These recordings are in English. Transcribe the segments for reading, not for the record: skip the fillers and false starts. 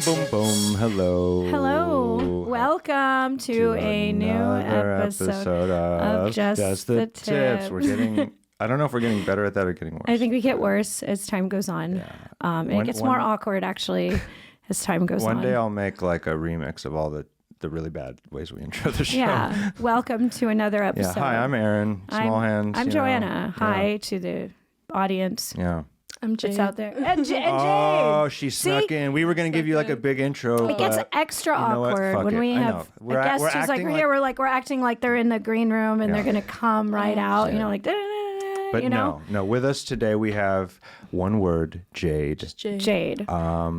Boom, boom, boom. Hello. Hello. Welcome to a new episode of Just the Tips. We're getting, I don't know if we're getting better at that or getting worse. I think we get worse as time goes on. Yeah. And it gets more awkward, actually, as time goes on. One day I'll make like a remix of all the really bad ways we intro the show. Yeah. Welcome to another episode. Yeah. Hi, I'm Aaron. Small hands. I'm Joanna. Hi to the audience. Yeah. I'm Jade. It's out there. And Jade. Oh, she snuck in. We were going to give you like a big intro. It gets extra awkward when we have a guest who's like, we're acting like they're in the green room and they're going to come right out, you know, like, but you know? No. With us today, we have one word, Jade. Just Jade. A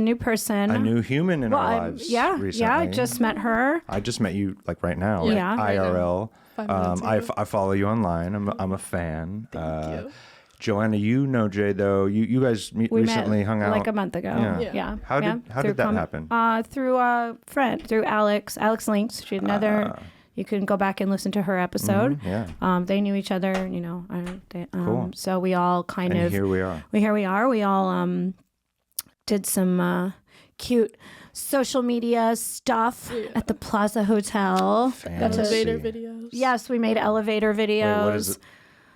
new person. A new human in our lives recently. Yeah, I just met her. I just met you like right now. Yeah. Like, IRL. I follow you online. I'm a fan. Thank you. Joanna, you know Jade though. You guys recently hung out like a month ago. Yeah. How did that happen? Through a friend, through Alex. Alex Links. She had another. You can go back and listen to her episode. They knew each other. You know. Cool. So we all here we are. Here we are. We all did some cute social media stuff at the Plaza Hotel. Elevator videos. Yes, we made elevator videos.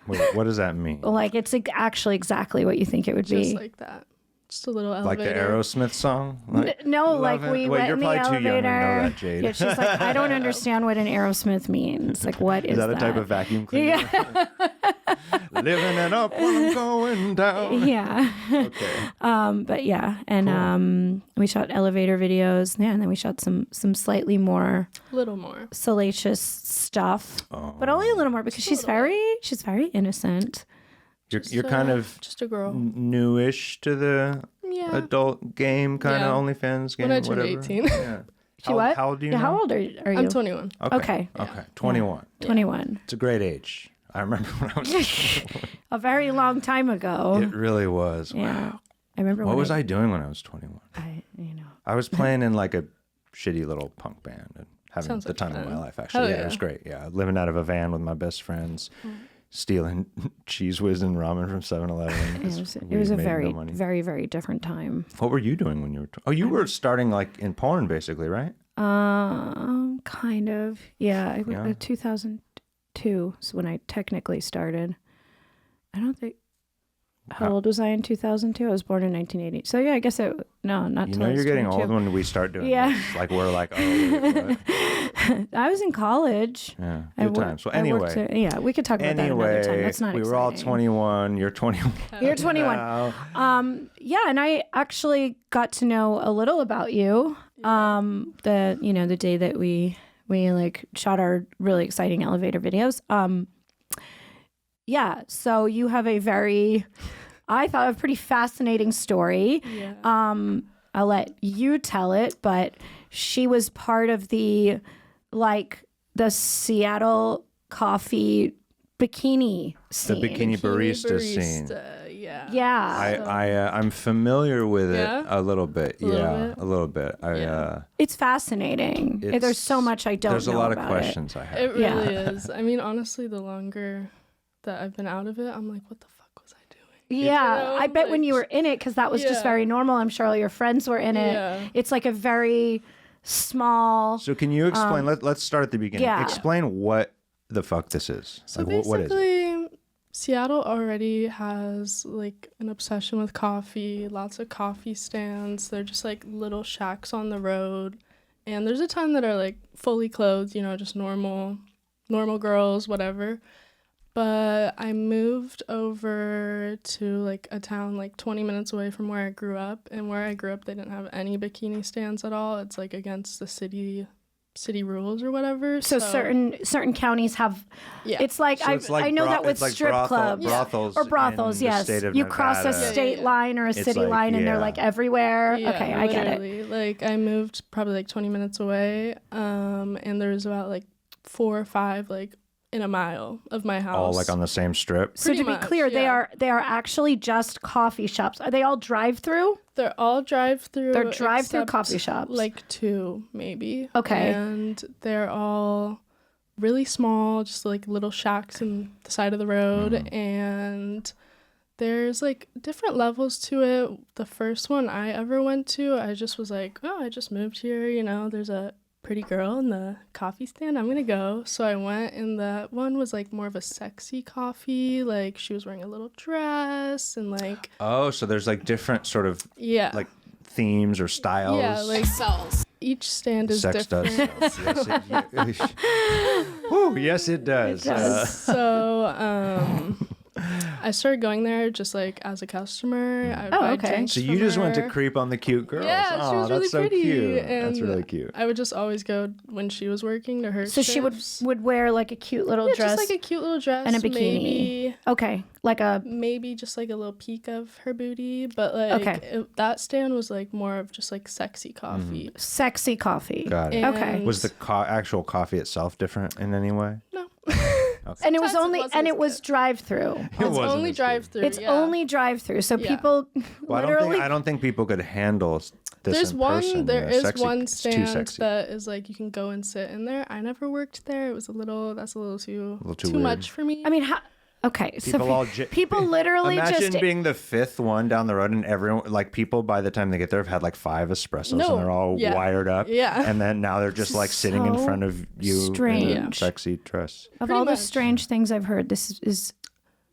Wait, what is it? What does that mean? Like, it's actually exactly what you think it would be. Just like that. Just a little elevator. Like the Aerosmith song? No, like we went you're in the probably elevator. Too young to know that, Jade. Yeah, she's like, I don't understand what an Aerosmith means. Like, what is that? Is that a type of vacuum cleaner? Yeah. Living it up when I'm going down. Yeah. Okay. But yeah, and cool. We shot elevator videos. Yeah, and then we shot some slightly more, little more salacious stuff, but only a little more because she's very innocent. You're kind of just a girl, newish to the adult game, kind of OnlyFans game. When I turned 18. Yeah. How old do you know? How old are you? I'm 21. Okay. 21. Yeah. 21. It's a great age. I remember when I was a very long time ago. It really was. Yeah. Wow. I remember. What was I doing when I was 21? I was playing in like a shitty little punk band and having the time of my life, actually. Yeah, it was great. Yeah. Living out of a van with my best friends. Stealing Cheese Whiz and ramen from 7-Eleven. It was a very, very, very different time. What were you doing when you were... you were starting like in porn, basically, right? Kind of. Yeah. 2002 is when I technically started. I don't think... How old was I in 2002? I was born in 1980. So yeah, I guess not till I was you're getting 22. old when we start doing this. Like we're like, wait, what? I was in college. Yeah, good times. Well, anyway. We could talk about that another time. That's not we exciting. were all 21. You're 21. You're 21. And I actually got to know a little about you. The day that we like shot our really exciting elevator videos. So you have I thought, a pretty fascinating story. Yeah. I'll let you tell it, but she was part of the Seattle coffee bikini scene. The bikini barista scene. Yeah. I'm familiar with it a little bit. A little bit. It's fascinating. There's so much I don't know. There's a lot of questions I have. It really is. I mean, honestly, the longer that I've been out of it, I'm like, what the fuck was I doing? Yeah, I bet when you were in it, because that was just very normal. I'm sure all your friends were in it. Yeah. It's like a very small... So can you explain, let's start at the beginning. Yeah. Explain what the fuck this is. So like, what is it? Seattle already has like an obsession with coffee, lots of coffee stands. They're just like little shacks on the road. And there's a ton that are like fully clothed, just normal girls, whatever. But I moved over to like a town like 20 minutes away from where I grew up. And where I grew up, they didn't have any bikini stands at all. It's like against the city rules or whatever. So certain counties have. Yeah. It's like, so I know that with strip clubs or brothels. Yes, you cross a state line or a city line, and they're like everywhere. Yeah, okay, I get it. Like I moved probably like 20 minutes away, and there was about like 4 or 5 like in a mile of my house. All like on the same strip? So to be clear, they are actually just coffee shops. Are they all drive-through? They're all drive-through. They're drive-through coffee shops. Like 2, maybe. Okay. And they're all really small, just like little shacks in the side of the road. And there's like different levels to it. The first one I ever went to, I just was like, oh, I just moved here, you know, there's a pretty girl in the coffee stand, I'm gonna go. So I went, and that one was like more of a sexy coffee, like she was wearing a little dress and like, oh, so there's like different sort of like themes or styles. Yeah, like each stand is sex different. does Woo, yes it does. So I started going there just like as a customer. I would buy drinks So you just from went her. to creep on the cute girls. Yeah, she was really that's so pretty. cute. And that's really cute. I would just always go when she was working to her. So she would wear like a cute little dress, just like a cute little dress and a bikini. Maybe, okay, like a maybe just like a little peek of her booty, but like that stand was like more of just like sexy coffee. Sexy coffee. Got it. Okay. Was the actual coffee itself different in any way? No. Okay. And it was drive-through. It's only drive-through. It's only drive-through. So people literally. I don't think people could handle this There's in one. person. There is one it's too stand sexy. that is like you can go and sit in there. I never worked there. It was a little too weird. much for me. I mean, okay, people literally imagine just being the fifth one down the road, and everyone, like, people by the time they get there have had like 5 espressos and they're all wired up. Yeah. And then now they're just like sitting in front of you in a sexy dress. Of all the strange things I've heard, this is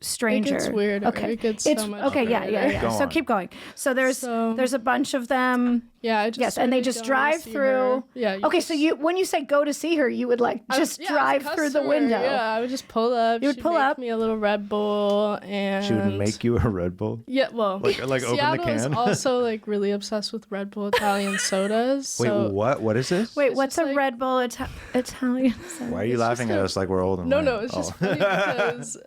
stranger. It gets weird. Okay. It gets so much okay, yeah. Go So on. keep going. So there's a bunch of them. Yeah, I just and they just drive through. Yeah. Okay, so when you say go to see her, you would like just drive through the window. Yeah, I would just pull up. You would pull up. Me a little Red Bull, and She would make you a Red Bull. Yeah, well, like open the Seattle can. is also like really obsessed with Red Bull Italian sodas. So Wait, what? What is this? Wait, what's a like, Red Bull Italian soda? Why are you laughing at us like we're old and No, white? no, it's just funny because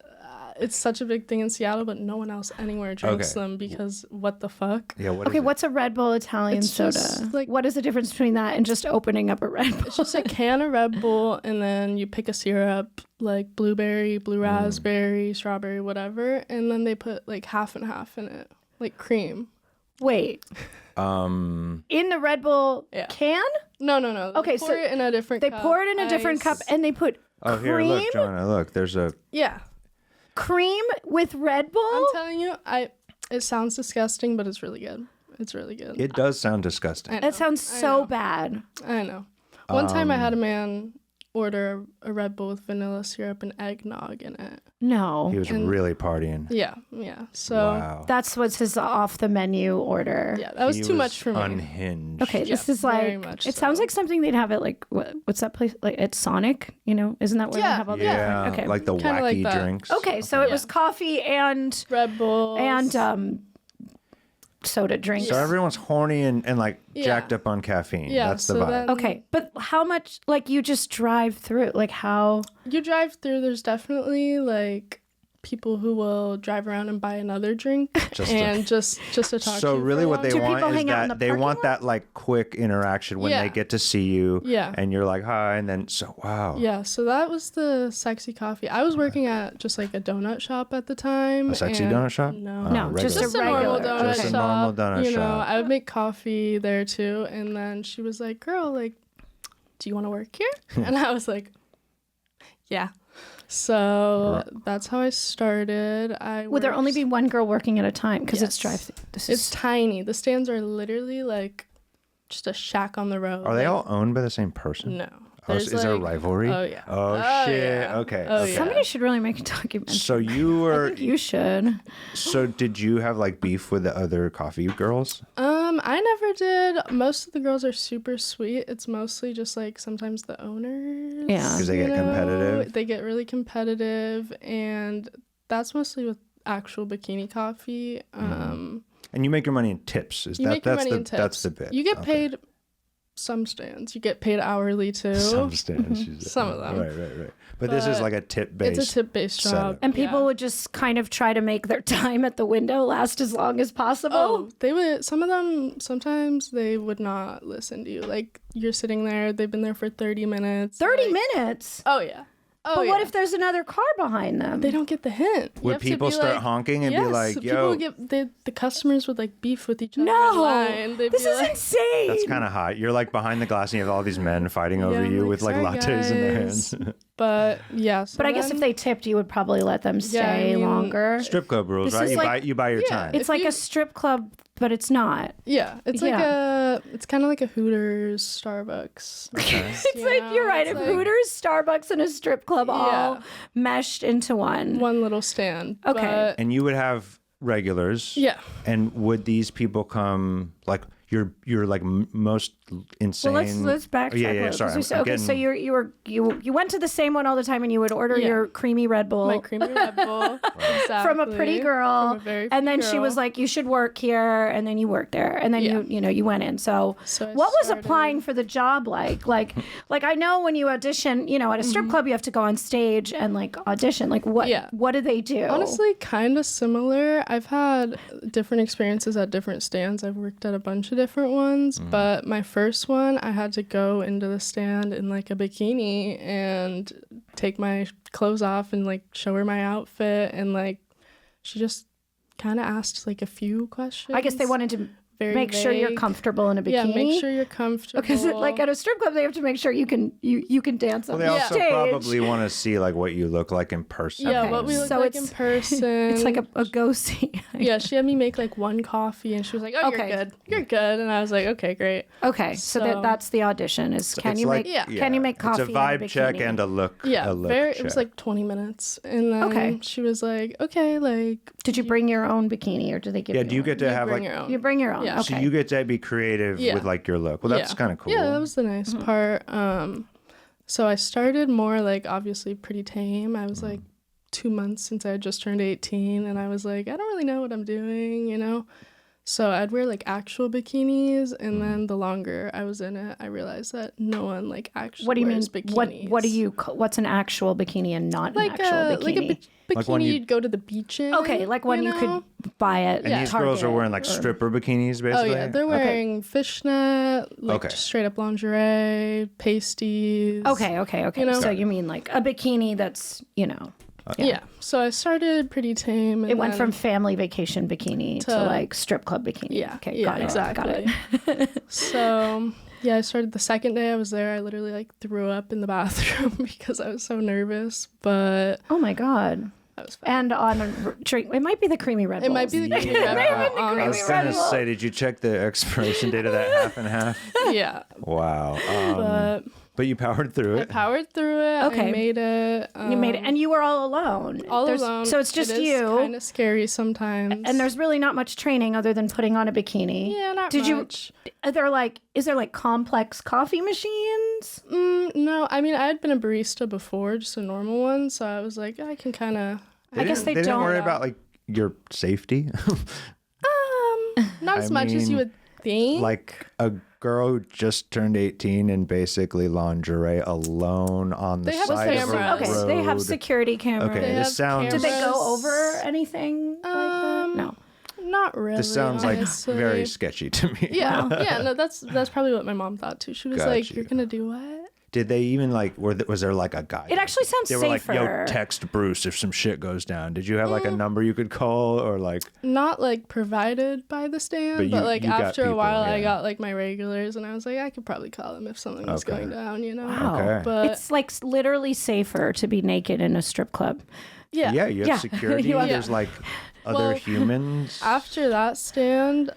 it's such a big thing in Seattle, but no one else anywhere drinks them because what the fuck? Yeah, what is Okay, it? what's a Red Bull Italian It's soda? just, like- What is the difference between that and just opening up a Red Bull? It's just a can of Red Bull, and then you pick a syrup like blueberry, blue raspberry, strawberry, whatever, and then they put like half and half in it, like cream. Wait. In the Red Bull can? No. Okay, pour it in a different they cup. pour it in a different cup and they put Oh, cream? here, look, Joanna, look. There's a... Yeah. Cream with Red Bull? I'm telling you, it sounds disgusting, but it's really good. It's really good. It does sound disgusting. That sounds so bad. I know. One time I had a man order a Red Bull with vanilla syrup and eggnog in it. No. He was really partying. Yeah. So Wow. That's what's his off the menu order. yeah, that was He too much for me. Unhinged. Okay, this is very like much it so. sounds like something they'd have at like what's that place like at Sonic, you know? Isn't that where they have all the Yeah, different like the Kinda like wacky that. drinks. Okay, so it was coffee and Red Bull soda drinks. So everyone's horny and like jacked up on caffeine. Yeah, That's the so vibe. then- Okay, but how much like you just drive through? Like how you drive through. There's definitely like people who will drive around and buy another drink just to talk to So you really for a what while. they Do want people is hang out in that the they parking want lot? that like quick interaction when Yeah. they get to see you. Yeah. And you're like, hi, and then wow. Yeah, so that was the sexy coffee. I was working at just like a donut shop at the time. A sexy and- donut shop? No. No, just regular. Just a normal regular. donut Just a shop. normal donut you know, shop. I would make coffee there too. And then she was like, girl, like, do you want to work here? And I was like, yeah. So that's how I started. would there only be one girl working at a time because it's Yes. drive through? It's tiny. The stands are literally like just a shack on the road. Are they all owned by the same person? No. Oh, is there a rivalry? Oh, yeah. Oh, shit. yeah. Okay. Oh, okay. yeah. Somebody should really make a documentary. So you were You should. so did you have like beef with the other coffee girls? I never did. Most of the girls are super sweet. It's mostly just like sometimes the owners. Yeah. 'Cause they get you know, competitive? They get really competitive, and that's mostly with actual bikini coffee. And you make your money in tips. Is You make your money in tips. That's the bit. You get Okay. paid. Some stands you get paid hourly too. Some stands. Some of them. Right. But this is like a tip based. It's a tip-based job. setup. And people would just kind of try to make their time at the window last as long as possible. Oh, they would. Some of them. Sometimes they would not listen to you. Like you're sitting there. They've been there for 30 minutes. 30 like, minutes. Oh yeah. Oh, but what if there's another car behind them? They don't get the hint. Would people start honking and be like, yo? The customers would like beef with each other. No, this is insane. That's kind of hot. You're like behind the glass and you have all these men fighting over you with like lattes in their hands. But yeah. So but I guess if they tipped, you would probably let them stay longer. Strip club rules, right? You buy your time. It's like a strip club, but it's not. Yeah, it's like it's kind of like a Hooters, Starbucks. Okay. It's like you're right. If Hooters, Starbucks, and a strip club all meshed into one little stand. Okay. And you would have regulars. Yeah. And would these people come like you're like most insane? Well, let's backtrack. Yeah. Sorry. So you went to the same one all the time, and you would order your creamy Red Bull. My creamy Red Bull. Exactly. From a pretty girl, and then she was like, "You should work here," and then you worked there, and then you went in. So what was applying for the job like? Like I know when you audition, at a strip club, you have to go on stage and like audition. Like what do they do? Honestly, kind of similar. I've had different experiences at different stands. I've worked at a bunch of different ones, but my first one, I had to go into the stand in like a bikini and take my clothes off and like show her my outfit, and like she just kind of asked like a few questions. I guess they wanted to make sure you're comfortable in a bikini. Yeah, make sure you're comfortable. Because like at a strip club, they have to make sure you can dance on they also stage. probably want to see like what you look like in person. Yeah, what we look like in person. It's like a go-see. Yeah, she had me make like one coffee, and she was like, "Oh, you're good," and I was like, "Okay, great." Okay, so that's the audition. Can you make coffee? It's a vibe in a check bikini? and a look. Yeah, a look check. It was like 20 minutes, and then she was like, "Okay, like." Did you bring your own bikini, or do they give? Yeah, do you get to have like your own? You bring your own. Yeah. Okay. So you get to be creative with like your look. Well, that's kind of cool. Yeah, that was the nice part. So I started more like obviously pretty tame. I was like 2 months since I had just turned 18, and I was like, I don't really know what I'm doing, So I'd wear like actual bikinis, and then the longer I was in it, I realized that no one like actually wears bikinis. What's an actual bikini and not like an actual bikini? Like a bikini when you'd go to the beach in. Okay, like when you could buy it. And these girls are wearing like stripper bikinis, basically. Oh yeah, they're wearing fishnet, like just straight up lingerie, pasties. Okay. So you mean like a bikini that's Yeah. So I started pretty tame. And it went from family vacation bikini to like strip club bikini. Yeah. Okay. Got it. Exactly. Got it. So yeah, I started the second day I was there. I literally like threw up in the bathroom because I was so nervous. But oh my God. That was fun. And on a drink, it might be the creamy Red Bull. It might be the creamy Red Bull. I was going to say, did you check the expiration date of that half and half? Yeah. Wow. But you powered through it. I powered through it. Okay. I made it. You made it. And you were all alone. Alone. So it's just you. It's kind of scary sometimes. And there's really not much training other than putting on a bikini. Yeah, not much. Is there like complex coffee machines? No. I mean, I had been a barista before, just a normal one. So I was like, I can kind of. I guess they didn't worry about like your safety. Not as much as you would think. Like a girl who just turned 18 and basically lingerie alone on the side of a road. Okay, they have security cameras. Okay, this sounds. Did they go over anything? Like that? No. Not really. This sounds honestly. like very sketchy to me. Yeah, no, that's probably what my mom thought too. She was like, "You're gonna do what?" Did they even like? Was there like a guide? It actually sounds safer. They were like, "Yo, text Bruce if some shit goes down." Did you have like a number you could call or like? Not like provided by the stand, but like after a while, I got like my regulars, and I was like, I could probably call them if something was going down, Wow. Okay. But it's like literally safer to be naked in a strip club. Yeah. Yeah, you have security. There's like other humans. After that stand,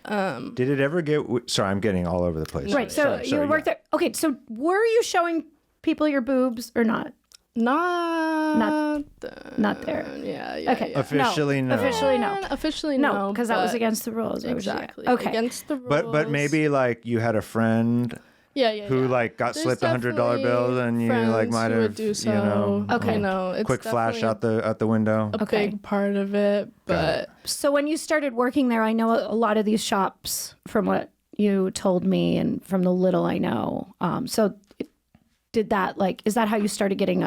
did it ever get? Sorry, I'm getting all over the place. Right. So you worked there. Okay. So were you showing people your boobs or not? Not there. Yeah. Okay. Yeah. Officially, no. Officially, no. Officially, no. Because that was against the rules. Exactly. Okay. Against the rules. But maybe like you had a friend. Who like got slipped $100 bills and you like might have do so. It's quick flash out the window. A big part of it, but so when you started working there, I know a lot of these shops from what you told me and from the little I know. So did that is that how you started getting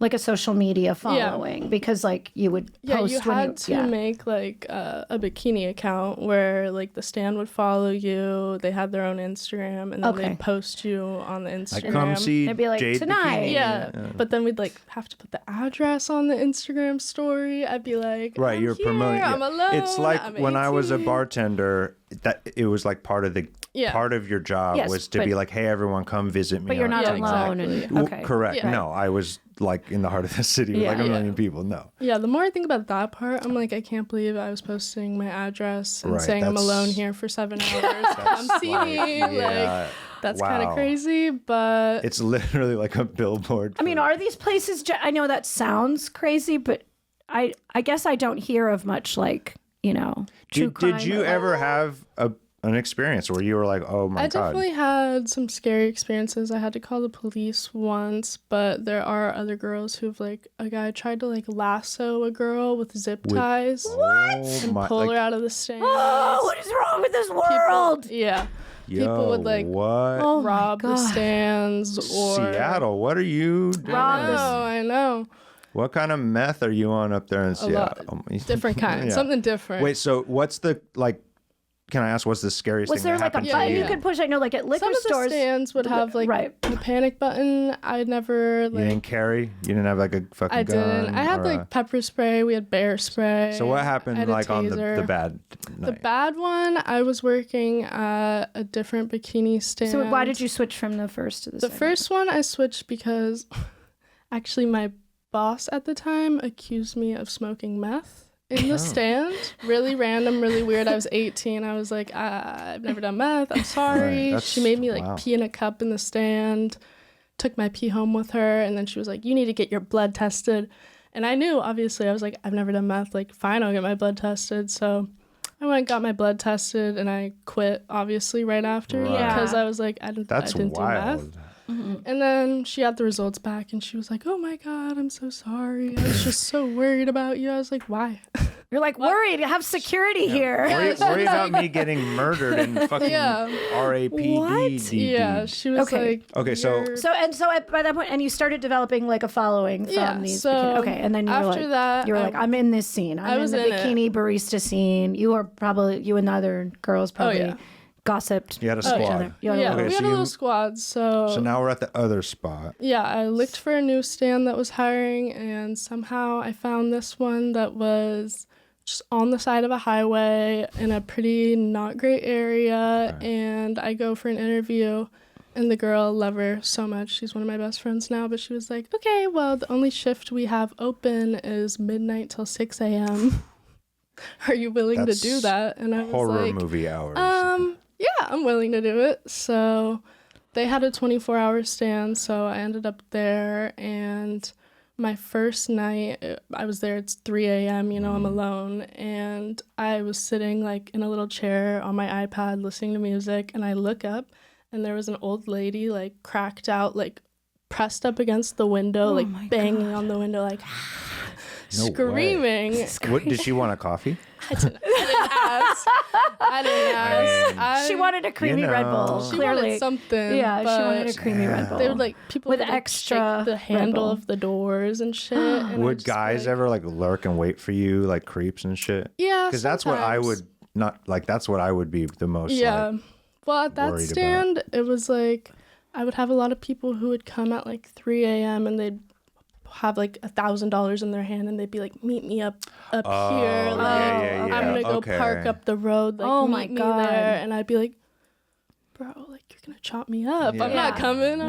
like a social media following, because like you would post you had to make like a bikini account where like the stand would follow you. They had their own Instagram, and then they'd post you on the Instagram. Like, come see They'd be like, Jade tonight. Bikini. Yeah, but then we'd like have to put the address on the Instagram story. I'd be like, right, you're promoting. I'm alone. It's like I'm when I was a 18. bartender, that it was like part of your job was to be like, hey, everyone, come visit me. But you're not alone. Exactly. And, correct. Yeah. No, I was like in the heart of the city with like a million people. No. Yeah, the more I think about that part, I'm like, I can't believe I was posting my address and saying I'm alone here for 7 hours. Come see me. Like, that's kind of crazy, but it's literally like a billboard. I mean, are these places? I know that sounds crazy, but I guess I don't hear of much like, you know, true crime. Did you ever have an experience where you were like, oh my God? I definitely had some scary experiences. I had to call the police once, but there are other girls who've like, a guy tried to like lasso a girl with zip ties. And pull her out of the stand. Oh, what is wrong with this world? People would like rob the stands or Seattle. What are you doing? I know. What kind of meth are you on up there in Seattle? Different kind. Something different. Wait, so what's the like? Can I ask what's the scariest Was thing there that like a happened button to you? you could push? I know, like at liquor Some of stores, the stands would have like the panic button. I never You didn't carry? You didn't have like a fucking I gun? didn't. I had like pepper spray. We had bear spray. So what happened like on the bad night? The bad one, I was working at a different bikini stand. So why did you switch from the first to the second? The first one I switched because actually my boss at the time accused me of smoking meth in the stand. Really random, really weird. I was 18. I was like, I've never done meth. I'm sorry. Right, she made me like pee in a cup in the stand, took my pee home with her, and then she was like, you need to get your blood tested. And I knew, obviously, I was like, I've never done meth. Like, fine, I'll get my blood tested. So I went and got my blood tested, and I quit, obviously, right after. Because I was like, I didn't do meth. Mm-hmm. And then she got the results back and she was like, oh my God, I'm so sorry. I was just so worried about you. I was like, why? You're like, worried. Have security here. Worry about me getting murdered in fucking RAPD. Yeah, she was like, okay, so by that point, and you started developing like a following from these. And then you were like, that, I'm in this scene. I'm in the bikini barista scene. You and the other girls probably gossiped. You had a squad. We had a little squad. So now we're at the other spot. Yeah, I looked for a new stand that was hiring, and somehow I found this one that was just on the side of a highway in a pretty not great area. Right. And I go for an interview, and the girl, love her so much. She's one of my best friends now, but she was like, okay, well, the only shift we have open is midnight till 6 a.m. Are you willing to do that? And I was horror like, movie hours. Yeah, I'm willing to do it. So they had a 24-hour stand, so I ended up there. And my first night, I was there, it's 3 a.m., I'm alone. And I was sitting like in a little chair on my iPad listening to music, and I look up, and there was an old lady like cracked out, like pressed up against the window, like banging on the window, like screaming. What, did she want a coffee? I didn't ask. She wanted a creamy Red Bull. She clearly wanted something. Yeah, she wanted a creamy Red Bull. They would people with would, extra shake the handle of the doors and shit. And would guys ever like lurk and wait for you, like creeps and shit? Yeah, because that's what I would that's what I would be the most. Yeah, like, well, at that stand, it was like I would have a lot of people who would come at like 3 a.m. and they'd have like $1,000 in their hand, and they'd be like, meet me up here, like I'm gonna go park up the road, like meet me there. And I'd be like, bro, like you're gonna chop me up. I'm not coming.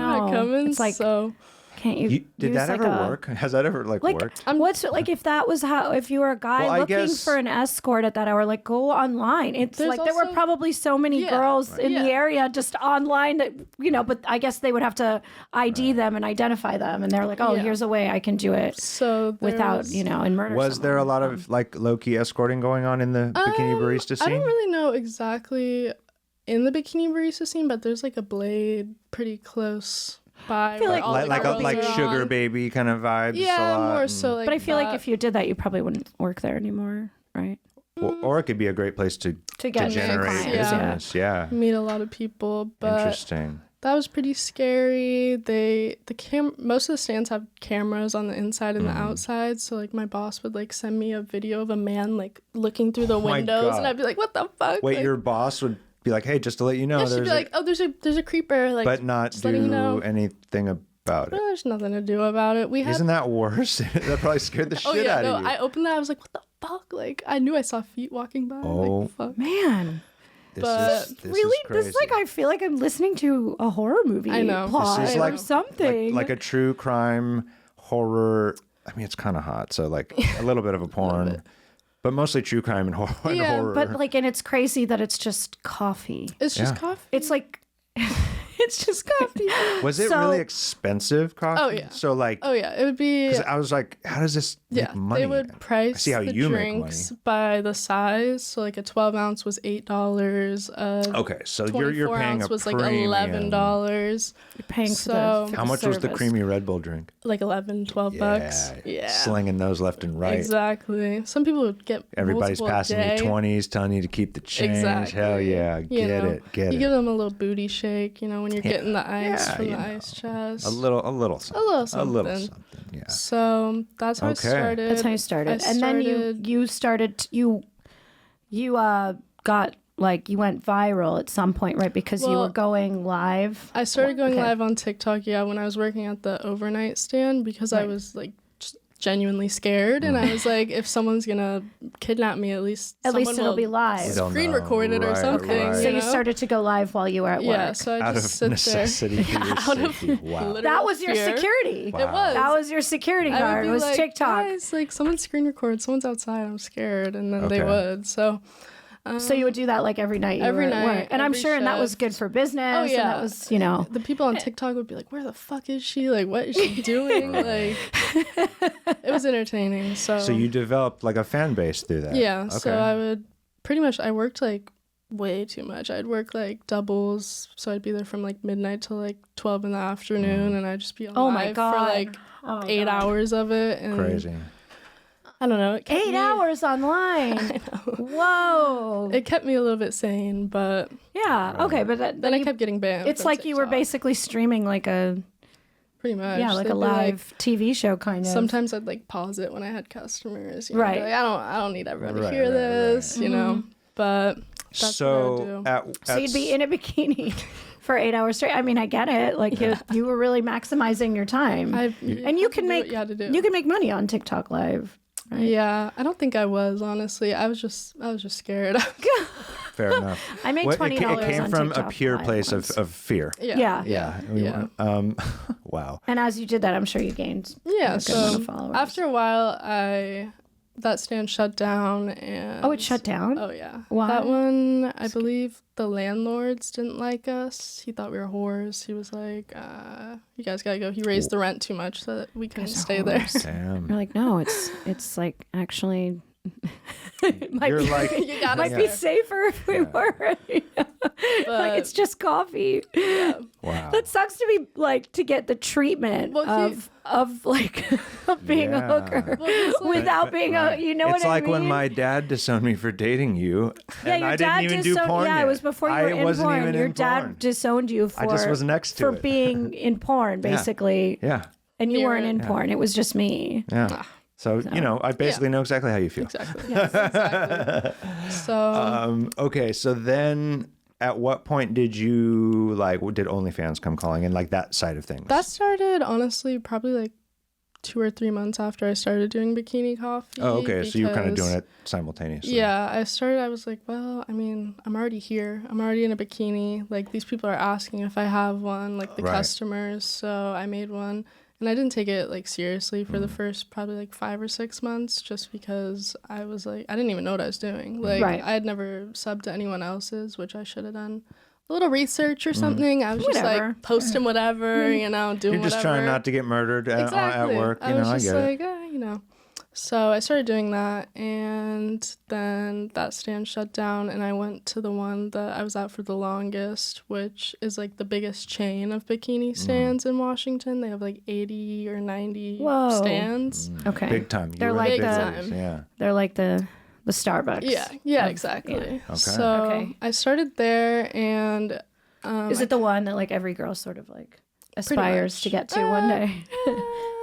It's like, so can't you did that ever work? Has that ever worked? What's if that was if you were a guy looking for an escort at that hour, like go online. It's like there were probably so many girls in the area just online that but I guess they would have to ID them and identify them, and they're like, oh, here's a way I can do it without and murder. Was there a lot of like low-key escorting going on in the bikini barista scene? I don't really know exactly in the bikini barista scene, but there's like a Blade pretty close by. I feel like sugar baby kind of vibes. Yeah, more so like. But I feel like if you did that, you probably wouldn't work there anymore, right? Or it could be a great place to generate business. Yeah. Meet a lot of people. But interesting. That was pretty scary. Most of the stands have cameras on the inside and the outside. So like my boss would like send me a video of a man like looking through the windows, and I'd be like, "What the fuck?" Wait, like, your boss would be like, "Hey, just to let you know, yeah, she'd be like, "Oh, there's a creeper," like, but not do anything about it. Well, there's nothing to do about it. Isn't that worse? That probably scared the shit out of you. I opened that. I was like, "What the fuck?" Like I knew I saw feet walking by. Oh, like, fuck. Man. This is like I feel like I'm listening to a horror movie. I know. Plot this is like something like a true crime horror. I mean, it's kind of hot, so like a little bit of a porn, but mostly true crime and horror. Yeah, horror. But like, and it's crazy that it's just coffee. It's just coffee. It's like it's just coffee. Was it really expensive coffee? Oh yeah. So like. Oh yeah, it would be. Because I was like, how does this make money? They would price I see how the you drinks make money. by the size. So like a 12 ounce was $8. Okay, so 24 you're paying ounce a was like premium. $11. You're paying So for How much was the creamy Red Bull drink? Like 11, 12 bucks. Yeah. Slinging those left and right. Exactly. Some people would get Everybody's multiple a passing day. you 20s, telling you to keep the change. Exactly. Hell yeah, You get know, it. You give them a little booty shake, when you're getting the ice Yeah, from you the know. ice chest. A little something. A little something. Yeah. So that's how I started. That's how you started. And then you started you got like you went viral at some point, right? Because you were going live. I started going live on TikTok, when I was working at the overnight stand, because I was like just genuinely scared, and I was like, if someone's gonna kidnap me, at least it'll be live. Screen record it or something. Right. So you started to go live while you were at work. Yeah, so I Out just of sit there. necessity for your safety. Wow. That was your fear. security. Wow. It was. That was your security I would guard. be It was like, TikTok. Guys, like someone screen record, someone's outside, I'm scared, and then they would. So you would do that like every night. Every you were at night, work. And I'm every sure, and that was shift. good for business. Oh, yeah. And that was, the people on TikTok would be like, where the fuck is she? Like, what is she doing? Like, it was entertaining. So you developed like a fan base through that. yeah. Okay. So I would I worked like way too much. I'd work like doubles. So I'd be there from like midnight till like 12 in the afternoon, and I'd just be on live for like 8 hours of it. And Crazy. I don't know. 8 hours online. I know. Whoa. It kept me a little bit sane, but Yeah. Okay. But then I kept getting banned. it's from like you were TikTok. basically streaming like a Pretty much. like They'd a be live TV show kind of. Sometimes I'd like pause it when I had customers. Right. Be like, I don't need everyone to Right, hear right, this, But that's what I would do. So you'd be in a bikini for 8 hours straight. I mean, I get it. Like you were really maximizing your time. And you can make money on TikTok Live. Right? Yeah, I don't think I was, honestly. I was just scared. Fair enough. I made $20 It came on from TikTok a pure Live place once. of fear. Yeah. Wow. And as you did that, I'm sure you gained Yeah, a good so amount of followers. after a while, that stand shut down, and Oh, it shut down? Oh yeah. Why? That one, I believe the landlords didn't like us. He thought we were whores. He was like, you guys gotta go. He raised the rent too much so that we couldn't stay there. Damn. You're like, no, it's like actually You're like, You gotta might be safer if we were. Like it's just coffee. wow. That sucks to be like to get the treatment of being a hooker without being a what I mean? It's like when my dad disowned me for dating you, and I didn't even do porn Yeah, yet. it was before you were in wasn't porn. even Your in dad porn. disowned you for I just was next to for it. being in porn, basically. Yeah. And you weren't in porn. It was just me. Yeah. So, I basically know exactly how you feel. Exactly. Yes, exactly. So Okay, so then at what point did you did OnlyFans come calling and that side of things? that started honestly probably like 2 or 3 months after I started doing Bikini Coffee. Oh, okay. So you were kind of because- doing it simultaneously. Yeah, I was like, well, I mean, I'm already here. I'm already in a bikini. Like, these people are asking if I have one, like the Right. customers. So I made one. And I didn't take it seriously for the first probably 5 or 6 months, just because I was I didn't even know what I was doing. Right. I had never subbed to anyone else's, which I should have done a little research or something. I was Whatever. just posting whatever, doing You're whatever. just trying not to get murdered at work. I was I just get it. So I started doing that, and then that stand shut down, and I went to the one that I was at for the longest, which is the biggest chain of bikini stands in Washington. They have 80 or 90 stands. Okay. Big time. They're You were like big the- time. Yeah. They're like the Starbucks. Yeah, exactly. Okay. So Okay. I started there, and Is it the one that like every girl sort of like aspires to get to one day?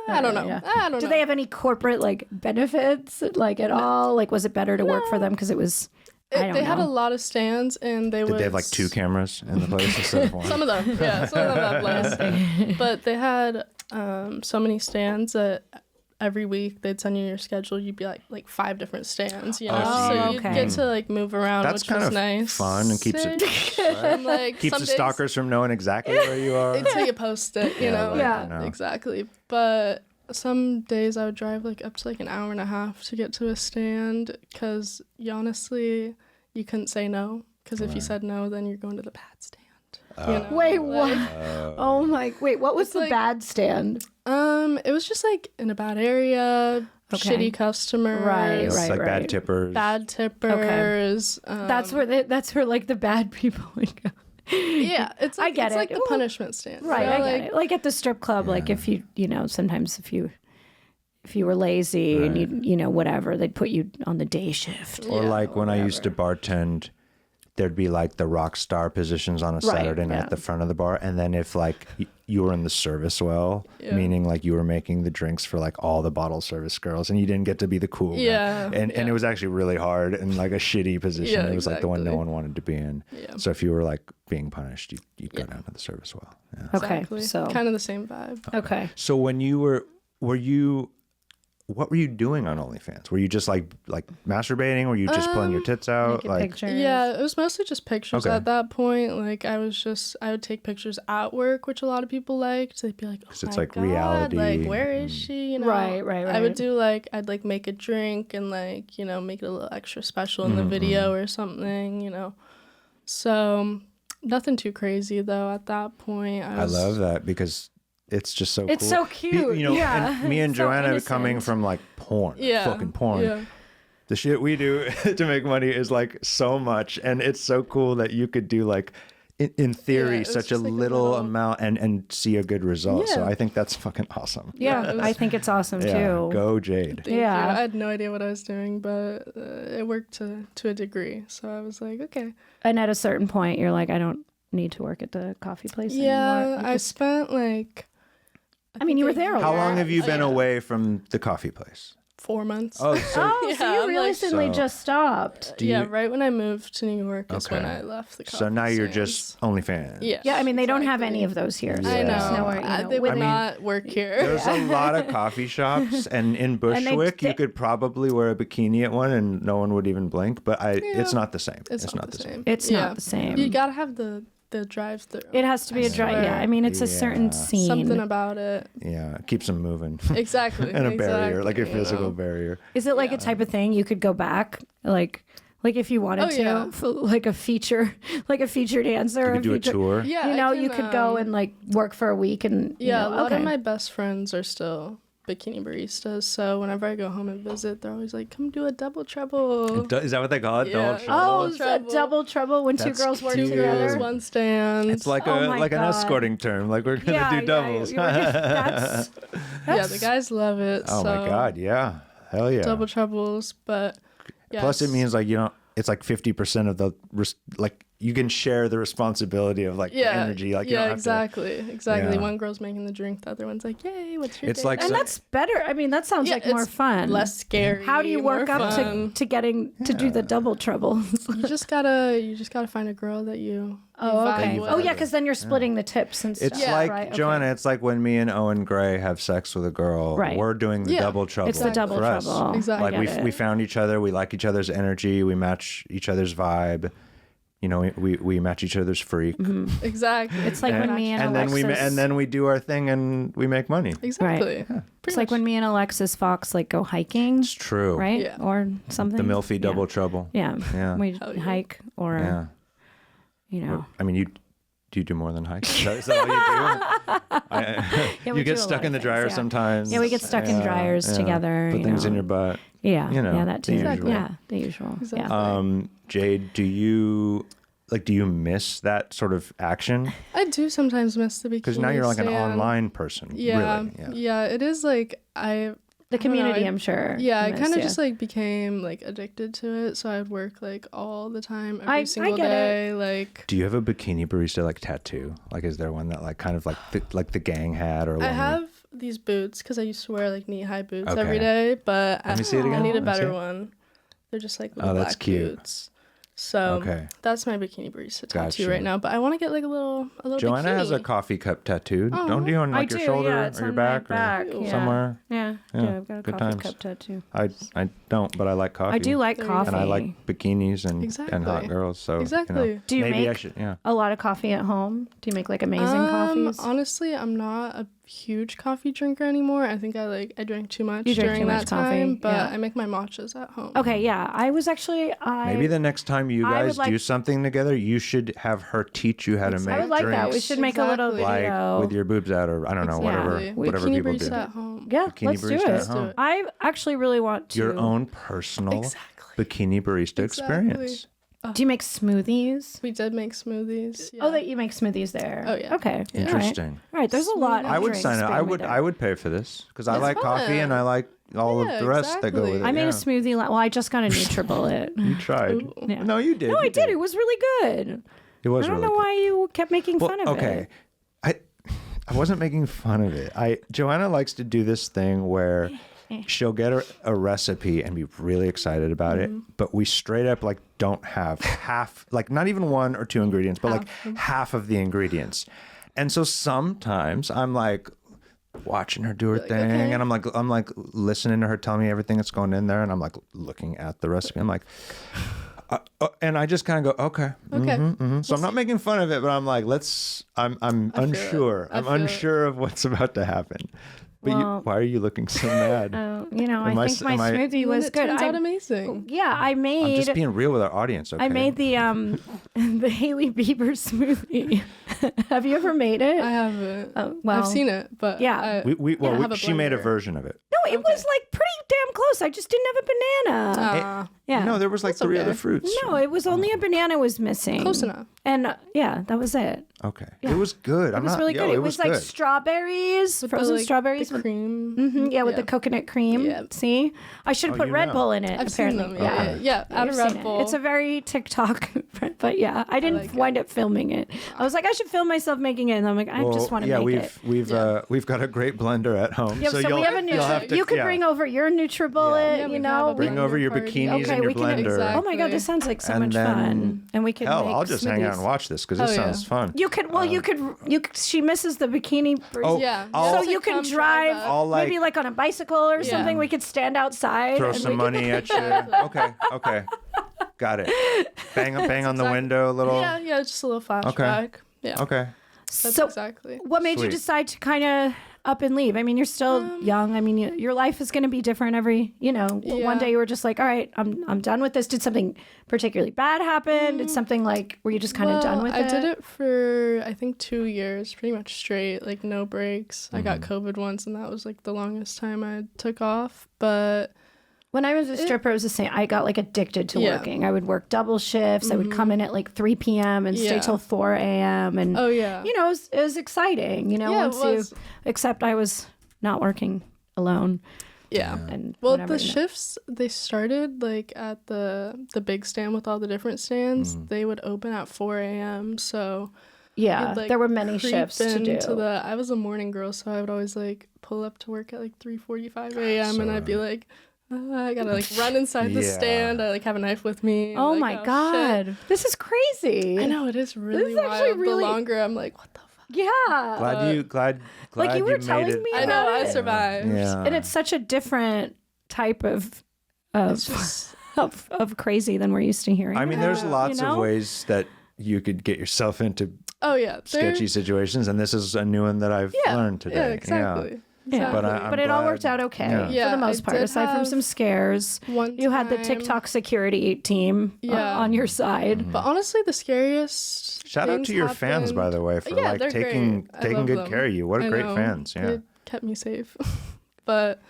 I don't know. Yeah. I don't know. Do they have any corporate like benefits like at all? Like, was it better to work for them because it was? They had a lot of stands, and Did they have like 2 cameras in the place instead of 1? Some of them, yeah, some of them have place. But they had so many stands that every week they'd send you your schedule. You'd be like 5 different stands, you know. So you get to like move around, That's which kind was of nice. fun and keeps it and, like, keeps the stalkers from knowing exactly where you are. until you post it, you know. Like, Yeah, exactly. But some days I would drive like up to like an hour and a half to get to a stand because you couldn't say no, because if you said no, then you're going to the bad stand. You know? Wait, what? Oh my! Wait, what was the like, bad stand? It was just like in a bad area, shitty customers, Right. Like bad tippers. bad tippers. Okay. That's where like the bad people would go. Yeah, it's like, I get it's it. like the punishment stand. Right, you know? I get it. Like at the strip club, like if you sometimes if you were lazy and you whatever, they'd put you on the day shift. Or like when I used to bartend, there'd be like the rock star positions on a Saturday night at the front of the bar. And then if like you were in the service meaning like you were making the drinks for like all the bottle service girls and you didn't get to be the cool guy. And it was actually really hard and like a shitty position. It was like the one no one wanted to be in. So if you were like being punished, you'd go down to the service well. Yeah. Okay, Exactly. so kind of the same vibe. okay. So when you what were you doing on OnlyFans? Were you just like masturbating? Were you just pulling your tits out? Naked Like pictures. Yeah, it was mostly just pictures at that point. Like I would take pictures at work, which a lot of people liked. They'd be like, "Oh my it's like God, reality. like where is she?" You know, Right. I would do like I'd like make a drink and like make it a little extra special in the video or something. You know, so nothing too crazy though at that point. I love that because it's just so It's cool. so cute. And me and So Joanna innocent. coming from like porn, fucking porn. Yeah. The shit we do to make money is like so much, and it's so cool that you could do like in theory it's such a just like a little little- amount and see a good result. So Yeah. I think that's fucking awesome. Yeah, I think it's awesome Yeah, too. go Jade. Thank you. Yeah. I had no idea what I was doing, but it worked to a degree. So I was like, okay. And at a certain point, you're like, I don't need to work at the coffee place anymore. Yeah, I spent like. I mean, you were there a How lot. long have you been away from the coffee place? 4 months. Oh, so Oh, so Yeah, you I'm really like- recently just stopped. Yeah, you- right when I moved to New York is when Okay. I left the coffee so now you're stands. just OnlyFans. Yeah. Yeah, I mean, they don't have exactly. any of those here. So I there's know. nowhere, They would I mean, not work here. There's a lot of coffee shops, and in Bushwick, you could probably wear a bikini at one, and no one would even blink. But it's not the same. It's not the same. It's not the same. You gotta have the drive-through. It has to be a dry. Yeah, I mean, it's a certain scene. Something about it. Yeah, it keeps them moving. Exactly. And a barrier, like a exactly, physical barrier. Is it like a type of thing you could go back, like if you wanted to, yeah. like a feature dancer? You could do a tour. Yeah, you could go and like work for a week and Yeah, a lot okay. of my best friends are still bikini baristas, so whenever I go home and visit, they're always like, come do a double trouble. Is that what they call it? Yeah. Double Oh, trouble? it's a double trouble when That's two girls work cute. together. One stand. It's like Oh my an God. escorting term. Like we're gonna do doubles. That's Yeah, the guys love it. Oh so my God, yeah, hell yeah. double troubles, but yes. Plus, it means like it's like 50% of the like you can share the responsibility of like the energy. Like you don't have exactly. Yeah. One girl's making the drink, the other one's like, "Yay, what's your?" It's date?" like and so- that's better. I mean, that sounds like more it's fun, less scary. How do you work more up fun. to getting to do the double troubles? You just gotta find a girl that you. Oh, vibe okay. with. Oh, yeah, because then you're splitting the tips and stuff. It's like right? Okay. Joanna. It's like when me and Owen Gray have sex with a girl. Right. We're doing the Yeah. double trouble. It's the double for us. trouble. Exactly. I Like get it. we found each other. We like each other's energy. We match each other's vibe. You know, we match each other's freak. Exactly. It's like when me and Alexis. then we do our thing and we make money. exactly. It's like when me and Alexis Fox like go hiking, It's true. right? Yeah. Or something. The Milfy double trouble. Yeah. Yeah. We Hell yeah. hike or Yeah. you know. I mean, do you do more than hike? Is that all you do? we You do get a stuck lot in the of dryer things, yeah. sometimes. Yeah, we get stuck in dryers together. Put things in your butt. Yeah, you know, yeah, that too. the usual. Yeah, the usual. Exactly. Yeah. Jade, do you miss that sort of action? I do sometimes miss the bikini Because now you're like an stand. online person. Yeah, Really. yeah. It is like I The community, I'm sure. Yeah, I kind of just like became like addicted to it. So I'd work like all the time, every single day. Like, do you have a bikini barista like tattoo? Like, is there one that like kind of like the gang had, or? I have these boots because I used to wear like knee-high boots every day, but Let me see it again. I need a better one. They're just like little black boots. So that's my bikini barista tattoo right now. But I want to get like a little Joanna bikini. has a coffee cup tattooed. Don't you on like your shoulder or your back or somewhere? Yeah, I've got a coffee cup tattoo. I don't, but I like coffee. I do like coffee. And I like bikinis and hot girls. So do you make a lot of coffee at home? Do you make like amazing coffees? Honestly, I'm not a huge coffee drinker anymore. I think I drank too much during that time, but I make my matchas at home. Okay, yeah. I was actually maybe the next time you guys do something together, you should have her teach you how to make I would like drinks. that. We should make a little video with your boobs out, or I don't know, whatever people do. At home. Yeah, bikini let's do barista at home. I actually really want to your own personal bikini barista experience. Do you make smoothies? We did make smoothies. Yeah. Oh, that you make smoothies there. Oh yeah. Okay. Interesting. All right. There's a lot. I would sign up. I would pay for this because I like coffee and I like all of the rest that go with it. I made a smoothie. Well, I just got a NutriBullet. You tried. Yeah. No, you did. No, I did. It was really good. It was. I don't know why you kept making fun of it. Okay. I wasn't making fun of it. Joanna likes to do this thing where she'll get a recipe and be really excited about it, but we straight up like don't have half, like not even one or two ingredients, but like half of the ingredients. And so sometimes I'm like watching her do her thing, and I'm like listening to her tell me everything that's going in there, and I'm like looking at the recipe. I'm like, and I just kind of go, okay. So I'm not making fun of it, but I'm like, I'm unsure. I'm unsure of what's about to happen. But why are you looking so mad? I think my smoothie was good. It turns out amazing. Yeah, I'm just being real with our audience. Okay? I made the Hailey Bieber smoothie. Have you ever made it? I haven't. I've seen it, but yeah, she made a version of it. No, it was like pretty damn close. I just didn't have a banana. No, there was like three other fruits. No, it was only a banana was missing. Close enough. And that was it. Okay, it was good. It was really good. It was like strawberries, frozen strawberries with cream. With the coconut cream. Yeah. See, I should put Red Bull in it. I've apparently, seen them. Yeah, add a Red Bull. It's a very TikTok, but I didn't wind up filming it. I was like, I should film myself making it, and I'm like, I just want to make it. We've got a great blender at home. Yeah, so we have a NutriBullet. You could bring over your NutriBullet. Bring over your bikinis and your blender. Oh my god, this sounds like so much fun. And we could. Hell, I'll just hang out and watch this because this sounds fun. You could. Well, you could. She misses the bikini. So you can drive maybe like on a bicycle or something. We could stand outside. Throw some money at you. Okay. Got it. Bang on the window a little. Yeah, just a little flashback. Okay. Yeah. Okay. That's exactly. What made you decide to kind of up and leave? I mean, you're still young. I mean, your life is going to be different every, one day you were just like, all right, I'm done with this. Did something particularly bad happen? Did something like, were you just kind of done with it? I did it for, I think 2 years, pretty much straight, like no breaks. I got COVID once and that was like the longest time I took off. But when I was a stripper, it was the same. I got like addicted to working. I would work double shifts. I would come in at like 3 p.m. and stay till 4 a.m. And, it was exciting, except I was not working alone. Yeah. And the shifts, they started like at the big stand with all the different stands. They would open at 4 a.m. So there were many shifts to do. I was a morning girl, so I would always like pull up to work at like 3:45 a.m. and I'd be like, I gotta like run inside the stand. I like have a knife with me. Oh my god, shit. This is crazy. I know, it is really wild. The longer I'm like, what the fuck? Yeah. Glad like you were telling me. I know, I survived. Yeah. And it's such a different type of crazy than we're used to hearing. I mean, there's lots of ways that you could get yourself into sketchy situations, and this is a new one that I've learned today. Yeah, exactly. Yeah, but it all worked out okay for the most part. Aside from some scares, you had the TikTok security team on your side. But honestly, the scariest. Shout out to your fans, by the way, for like taking good care of you. What great fans! Yeah, they kept me safe. But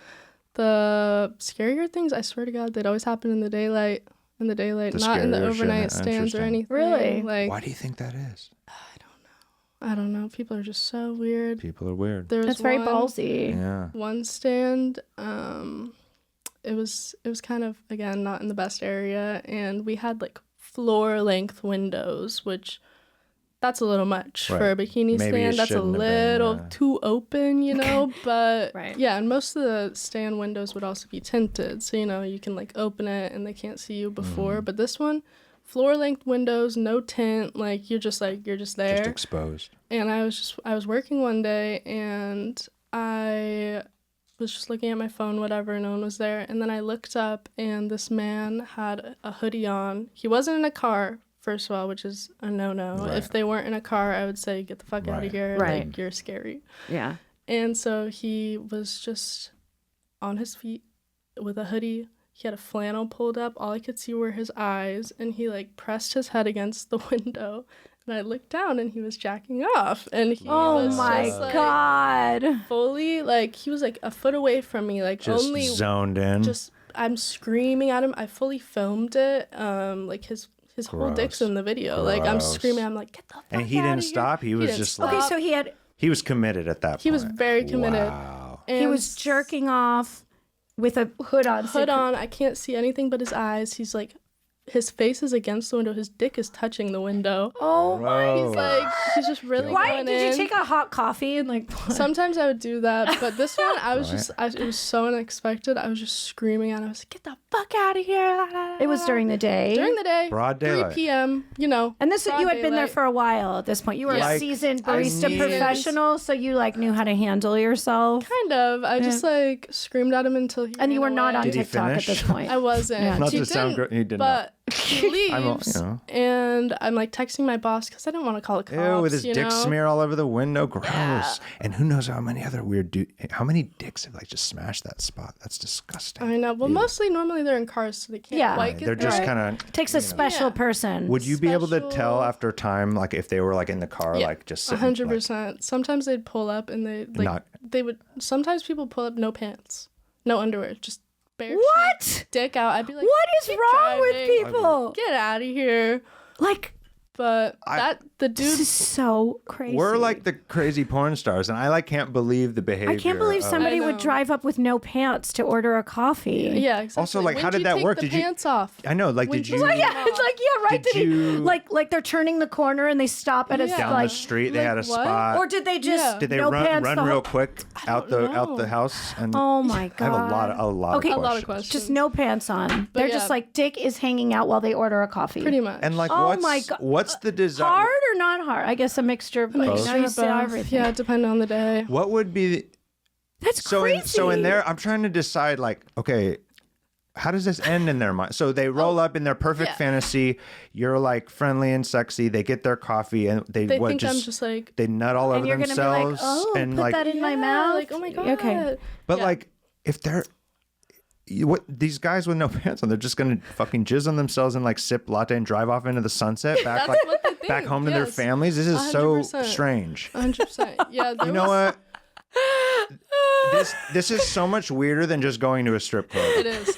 the scarier things, I swear to God, they'd always happen in the daylight. Not in the overnight stands or anything. Really? Like, why do you think that is? I don't know. I don't know. People are just so weird. People are weird. That's very ballsy. Yeah. One stand, it was kind of, again, not in the best area, and we had like floor length windows, which that's a little much for a bikini stand. That's a little too open, you know, but yeah, and most of the stand windows would also be tinted, so, you know, you can like open it and they can't see you before, but this one, floor length windows, no tint, like you're just there. Just exposed. And I was working one day and I was just looking at my phone, whatever, no one was there, and then I looked up and this man had a hoodie on. He wasn't in a car, first of all, which is a no-no. Right. If they weren't in a car, I would say, get the fuck out of here. Right. Like, you're scary. Yeah. And so he was just on his feet with a hoodie. He had a flannel pulled up. All I could see were his eyes. And he, like, pressed his head against the window. And I looked down, and he was jacking off. And he was my just, like, God. fully, like, he was, like, a foot away from me. Like, just only zoned in. I'm screaming at him. I fully filmed it. Like, his whole dick's in the video. Gross. Like, I'm screaming. I'm like, get the fuck out of here. And he didn't stop. He was just like... Okay, so he was committed at that point. He was very committed. Wow. And he was jerking off with a hood on. I can't see anything but his eyes. He's like... His face is against the window. His dick is touching the window. Oh my God. He's just really Why did you take a hot coffee and like... Sometimes I would do that, but this one, I was it was so unexpected. I was just screaming at him. I was like, get the fuck out of here. It was during the day? During the day. Broad daylight. 3 p.m., you know. And you had been there for a while at this point. You were a seasoned barista professional, so you like knew how to handle yourself. Kind of. I just like screamed at him until he And you were not on TikTok at this point. I wasn't. Yeah. Not to sound great. He did not. He leaves, and I'm like texting my boss because I didn't want to call the cops. Ew, with his dick smear all over the window. Gross. Yeah. And who knows how many other weird how many dicks have like just smashed that spot? That's disgusting. I know. Well, normally they're in cars, so they can't quite get they're just kind of... Takes a special person. Would you be able to tell after time, like if they were like in the car, like just sitting, 100%. Sometimes they'd pull up and they would. Sometimes people pull up no pants, no underwear, just bare dick out. I'd be like, what is wrong with people? Get out of here. Like, but the dude... This is so crazy. We're like the crazy porn stars, and I like can't believe the behavior. I can't believe somebody would drive up with no pants to order a coffee. Yeah, exactly. Also, like, how did that work? Did you take the pants off? I know, like, did you... Well, yeah, it's like, yeah, right. Did you... Like they're turning the corner and they stop at a down the street. They had a spot. Or did they just did they run real quick out the house? And oh my God! I have a lot of questions. Just no pants on. They're just like dick is hanging out while they order a coffee. Pretty much. And like, what's the design? Hard or not hard? I guess a mixture of both. Everything. Yeah, depending on the day. What would be? That's crazy. So in there, I'm trying to decide. Like, okay, how does this end in their mind? So they roll up in their perfect fantasy. You're like friendly and sexy. They get their coffee and they think I'm just like they nut all over themselves. And put that in my mouth. Like, oh my God. Okay, but like if they're. These guys with no pants on, they're just gonna fucking jizz on themselves and like sip latte and drive off into the sunset back back home to their families. This is 100%. So strange. 100%. Yeah. You know what? This is so much weirder than just going to a strip club. It is.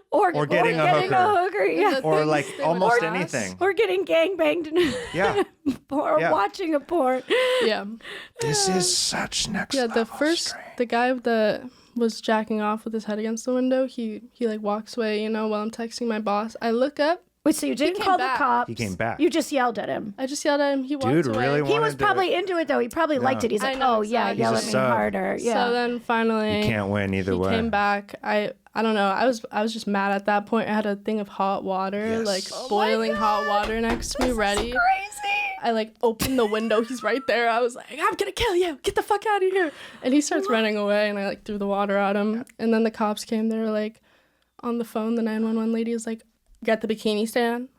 Or getting a hooker. Yeah. Or like almost anything. Or getting gangbanged. Yeah. Or watching a porn. Yeah. This is such next level the guy that was jacking off with his head against the window, he like walks away, while I'm texting my boss. I look up. Wait, so you didn't call the cops? He came back. You just yelled at him. I just yelled at him. He walked away. Really he was probably into it though. He probably liked it. He's like, yell at me harder. Yeah. So then finally, you can't win either way. He came back. I don't know. I was just mad at that point. I had a thing of hot water, like boiling hot water next to me, ready. Crazy. I like opened the window. He's right there. I was like, I'm gonna kill you. Get the fuck out of here. And he starts running away, and I like threw the water at him. And then the cops came. They were like, on the phone. The 911 lady is like, get the bikini stand.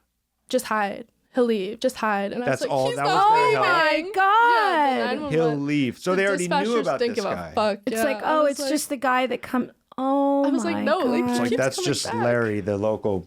Just hide. He'll leave. Just hide. And that's I was like, all. He's that not was leaving. My God. Yeah, he'll leave. So they already knew about this guy. Fuck. It's like, it's just the guy that come. Oh, I was like, no, like that's just back. Larry, the local.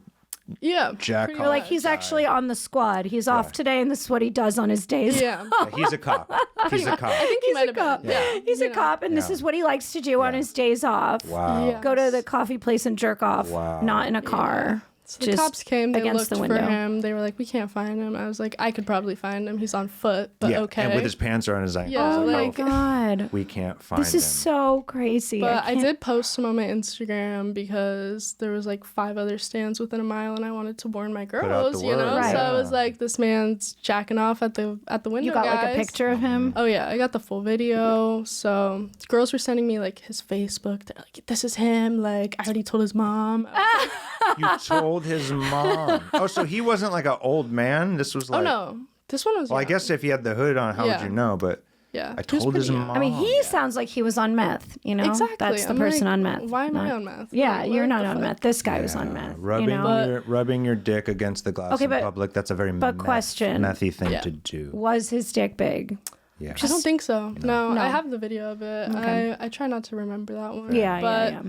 Yeah, Jack. You're like, he's actually on the squad. He's off today, and this is what he does on his days. Yeah, he's a cop. He's a cop. I think he might have been. Yeah, he's a cop, and this is what he likes to do on his days off. Wow. Yes. Go to the coffee place and jerk off. Wow. Not in a car. So the cops came, they looked the for window. him. They were like, we can't find him. I was like, I could probably find him. He's on foot, but okay. And with his pants around his ankles. Yeah, Oh my God. We can't find him. This is so crazy. But I did post him on my Instagram because there was like 5 other stands within a mile and I wanted to warn my girls, you know? Right. So I was like, this man's jacking off at the window, You got like a picture of him? Oh yeah, I got the full video. So girls were sending me like his Facebook. They're like, this is him. Like, I already told his mom. You told his mom. Oh, so he wasn't like an old man? This was like... Oh no, this one was Well, I young. guess if he had the hood on, how would you know? But yeah, I told his mom. I mean, he sounds like he was on meth, you know? Exactly. That's the I'm person like, on meth. Why am I on meth? Yeah, Like, you're what not the on fuck? meth. This guy was on meth. Rubbing, you know? rubbing your dick against the glass in public, that's a very question. methy thing to do. Was his dick big? Yeah. I don't think so. No, No. I have the video of it. Okay. I try not to remember that one. Yeah.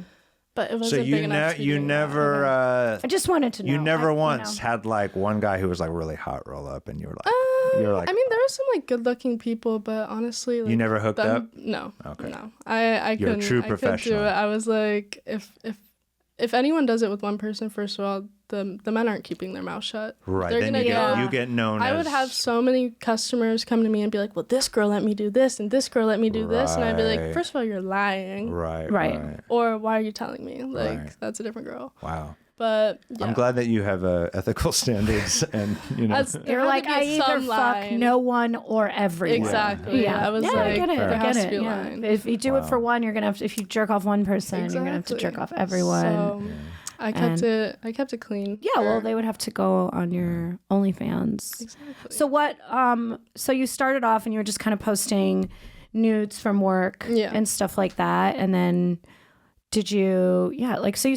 But it wasn't So big enough to be doing that. I just wanted to know. You never once had like one guy who was like really hot roll up and you were like, I mean, there were some like good-looking people, but honestly, like, you never hooked up? No. Okay. No. I You're a couldn't. true I couldn't professional. do it. I was like, if anyone does it with one person, first of all, the men aren't keeping their mouth shut. Right. They're Then gonna you get known I as... would have so many customers come to me and be like, well, this girl let me do this and this girl let me do this. And I'd be like, Right. first of all, you're lying. Right. Or why are you telling me? Like, Right. that's a different girl. Wow. But yeah. I'm glad that you have ethical standards and, you know. You're like, I either fuck no one or everyone. Exactly. Yeah. I was I like, get it. there I has get to be it. a Yeah. line. If you do it for one, you're gonna have to. If you jerk off one person, you're gonna have to jerk off everyone. So I kept it clean. Yeah, well, they would have to go on your OnlyFans. Exactly. So what? So you started off and you were just kind of posting nudes from work and stuff like that, and then did you? Yeah, like so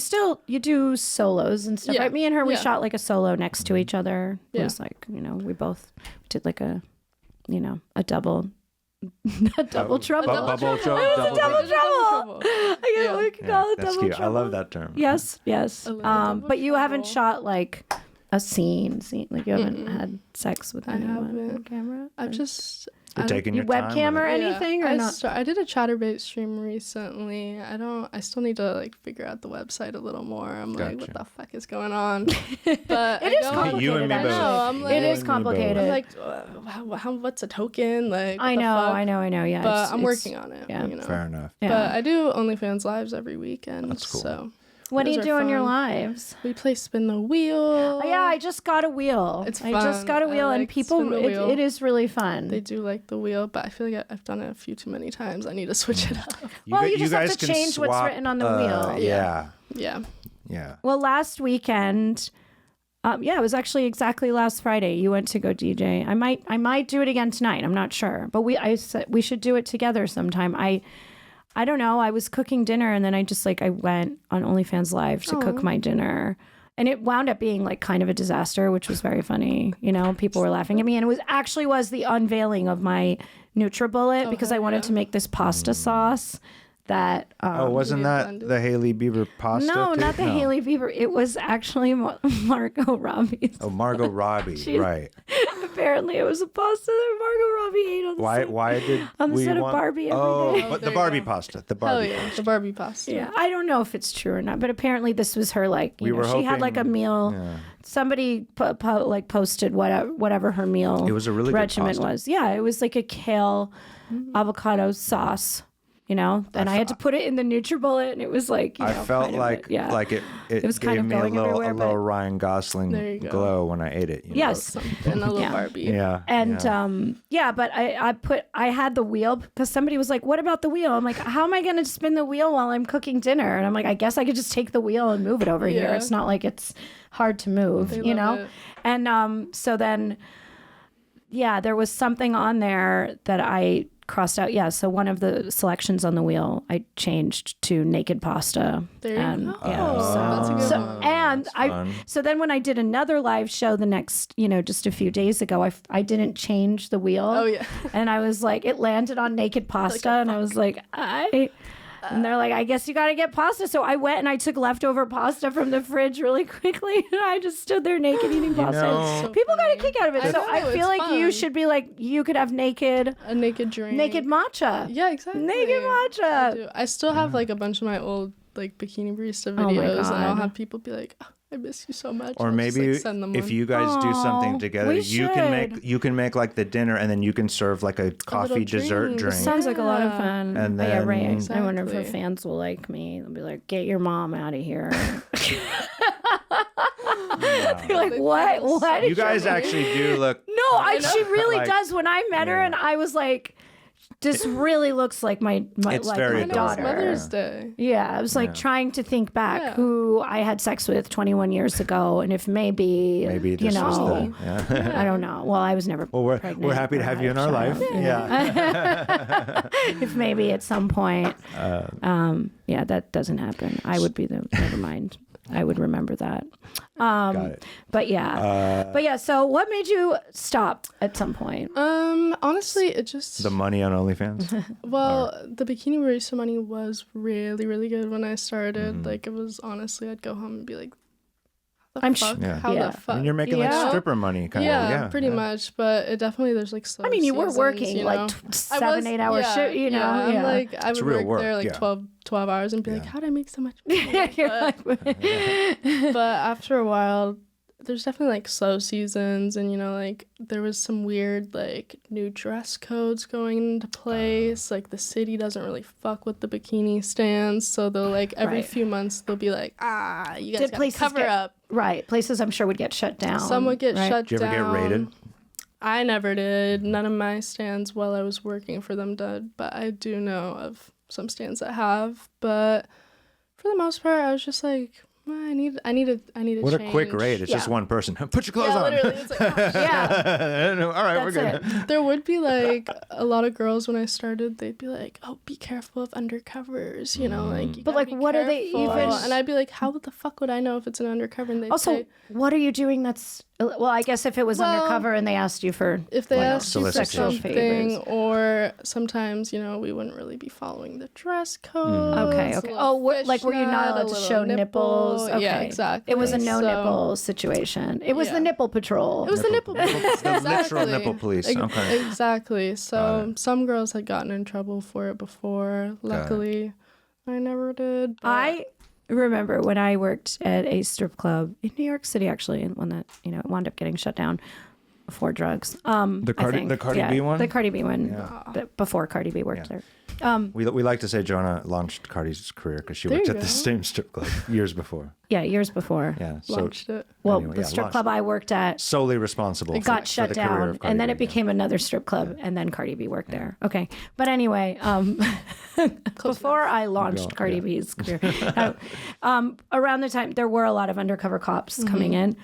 you do solos and stuff. Yeah. Right? Me and her, we shot like a solo next to each other. It Yeah. was like we both did like a double. A double trouble. Double trouble. Double trouble. I guess we could call it That's double cute. trouble. I love that term. Yes. double But you haven't trouble. shot like a scene. Like you haven't had sex with anyone on haven't. camera. I've just You're taking You your time. webcam or with it. anything or not? I did a Chatterbait stream recently. I still need to like figure out the website a little more. I'm like, what Gotcha. the fuck is going on? But It is complicated. You and me I both. know. I'm like, It is You and me both. complicated. I'm like, what's a token? Like, I what the know. fuck? Yeah, But I'm working on it. yeah. You know? Fair enough. Yeah. But I do OnlyFans lives every weekend. That's cool. So What do you those do are on your fun. lives? We play spin the wheel. Oh, yeah, I just got a wheel. It's I just fun. got a I wheel, and like people, spin the wheel. it is really fun. They do like the wheel, but I feel like I've done it a few too many times. I need to switch it up. Well, you just have guys to can change what's swap, written on the wheel. Yeah. Yeah. Well, last weekend, it was actually exactly last Friday. You went to go DJ. I might do it again tonight. I'm not sure, but I said we should do it together sometime. I don't know. I was cooking dinner and then I went on OnlyFans Live to cook my dinner. And it wound up being like kind of a disaster, which was very funny. You know, people were laughing at me. And it was the unveiling of my NutriBullet because I wanted to make this pasta sauce that... wasn't that the Hailey Bieber pasta? No, too? not the Hailey Bieber. It was actually Margot Robbie's. Oh, Margot Robbie, right. Apparently, it was a pasta that Margot Robbie ate on the set. Why did on the we set of want... Barbie every day. But the there you Barbie go. pasta. The Hell Barbie yeah, pasta. the Barbie pasta. Yeah, I don't know if it's true or not, but apparently this was her We were she had like a hoping- meal. yeah. Somebody posted whatever her meal. It was a really good regimen pasta. was. Yeah, it was like a kale avocado sauce. You know, and I had to put it in the NutriBullet, and it was like I felt kind of like it was gave kind of me a going little everywhere, little but- Ryan There you Gosling go. glow when I ate it. You know? Yes. Something, a little Yeah. Barbie. Yeah. And yeah. but I had the wheel because somebody was like, "What about the wheel?" I'm like, "How am I going to spin the wheel while I'm cooking dinner?" And I'm like, "I guess I could just take the wheel and move it over here. Yeah. It's not like it's hard to move, They you know." love it. And so then, there was something on there that I crossed out. Yeah, so one of the selections on the wheel I changed to naked pasta. There you and, go. Yeah, Oh, that's a good one. and fun. so then when I did another live show the next, just a few days ago, I didn't change the wheel. Oh, yeah. And I was like, it landed on naked pasta, and I was like, and they're like, I guess you got to get pasta. So I went and I took leftover pasta from the fridge really quickly, and I just stood there naked eating pasta. know- So People got a funny. kick out of it. I So know, I feel it's like you fun. should be like, you could have naked A naked drink. matcha. Yeah, exactly. Naked I matcha. do. I still have like a bunch of my old like Bikini barista Oh my videos, and I'll God. have people be like, oh, I miss you so much. Or maybe if you guys do something together, you can make like the dinner, and then you can serve like a coffee dessert drink. Sounds like a lot of fun. And then, right. Exactly. I wonder if her fans will like me. They'll be like, "Get your mom out of here." They're like, what? You guys actually do look. No, she really does. When I met her, and I was like, this really looks like my very daughter. Mother's Day. Yeah, I was like trying to think back who I had sex with 21 years ago, and if maybe this was I don't know. Well, I was never. Well, we're happy to have you in our life. Yeah. If maybe at some point, that doesn't happen. I would be never mind. I would remember that. Got it. But yeah. So what made you stop at some point? Honestly, it just... The money on OnlyFans? Well, the Bikini barista money was really, really good when I started. Like, it was honestly, I'd go home and be like, how the fuck? And you're making like stripper money, kind of. Pretty much. But it definitely, there's like slow you were working you know? like 7-8 hour shift, you know? I'm like, I would work there like 12 hours and be like, how'd I make so much money? But after a while, there's definitely like slow seasons, and like there was some weird like new dress codes going into place. Like the city doesn't really fuck with the bikini stands, so they'll like every few months they'll be like, you guys gotta cover up. Right, places I'm sure would get shut down. Some would get shut down. Did you ever get raided? I never did. None of my stands while I was working for them did, but I do know of some stands that have. But for the most part, I was just like, I need a What change. A quick raid. It's just one person. Put your clothes on. Literally. It's like, all right, we're good. There would be like a lot of girls when I started, they'd be like, oh, be careful of undercovers, like. You but like, what careful. Are they even? And I'd be like, how the fuck would I know if it's an undercover? And they'd say, what are you doing that's... Well, I guess if it was undercover and they asked you for... If they asked you for something, favors. or sometimes, we wouldn't really be following the dress code. Okay. Oh, like were you not allowed to show nipples? Okay. Yeah, exactly. It was a no-nipple situation. It was the nipple patrol. It was the nipple police. The literal nipple police. Okay. Exactly. So some girls had gotten in trouble for it before. Luckily, I never did. I remember when I worked at a strip club in New York City, actually, and one that wound up getting shut down for drugs. The Cardi B one. The Cardi B one. Yeah. Before Cardi B worked there. We like to say Joanna launched Cardi's career because she worked at the same strip club years before. Yeah, years before. Yeah, launched it. Well, anyway, the strip club I worked at solely responsible. Got shut down, and then it became another strip club, and then Cardi B worked there. Okay, but anyway, before I launched Cardi B's career, around the time there were a lot of undercover cops coming in,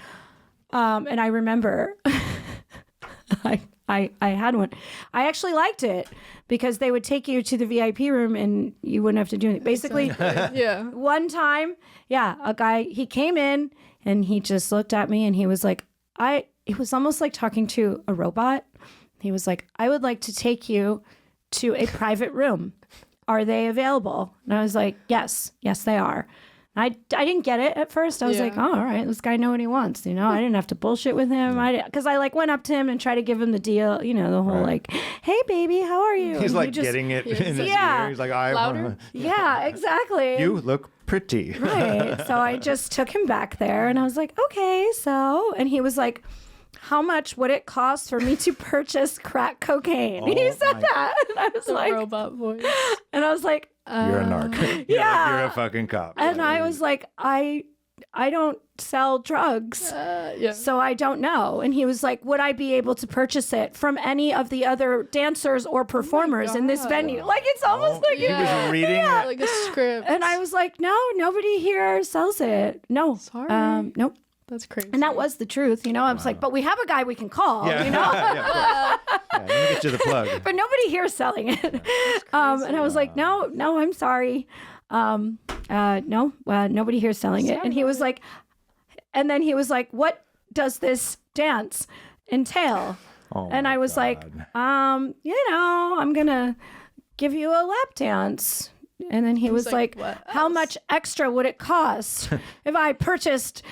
and I remember. I had one. I actually liked it because they would take you to the VIP room and you wouldn't have to do anything. Basically, one time, a guy, he came in and he just looked at me and he was like, it was almost like talking to a robot. He was like, I would like to take you to a private room. Are they available? And I was like, yes, they are. I didn't get it at first. I was like, oh, all right, this guy know what he wants. I didn't have to bullshit with him. Because I went up to him and tried to give him the deal. The whole like, hey, baby, how are you? He's like getting it in his ear. He's like, louder. Yeah, exactly. You look pretty. Right. So I just took him back there and I was like, okay, so. And he was like, how much would it cost for me to purchase crack cocaine? He said that. And I was like, robot voice. And I was like, you're a narc. You're a fucking cop. And I was like, I don't sell drugs, so I don't know. And he was like, would I be able to purchase it from any of the other dancers or performers in this venue? Like, it's almost like he was reading it. Like a script. And I was like, no, nobody here sells it. No. Sorry. Nope. That's crazy. And that was the truth, I was like, but we have a guy we can call, let me get you the plug. But nobody here is selling it. And I was like, no, I'm sorry. No, nobody here is selling it. And he was like, what does this dance entail? And I was like, I'm going to give you a lap dance. And then he was like, how much extra would it cost if I purchased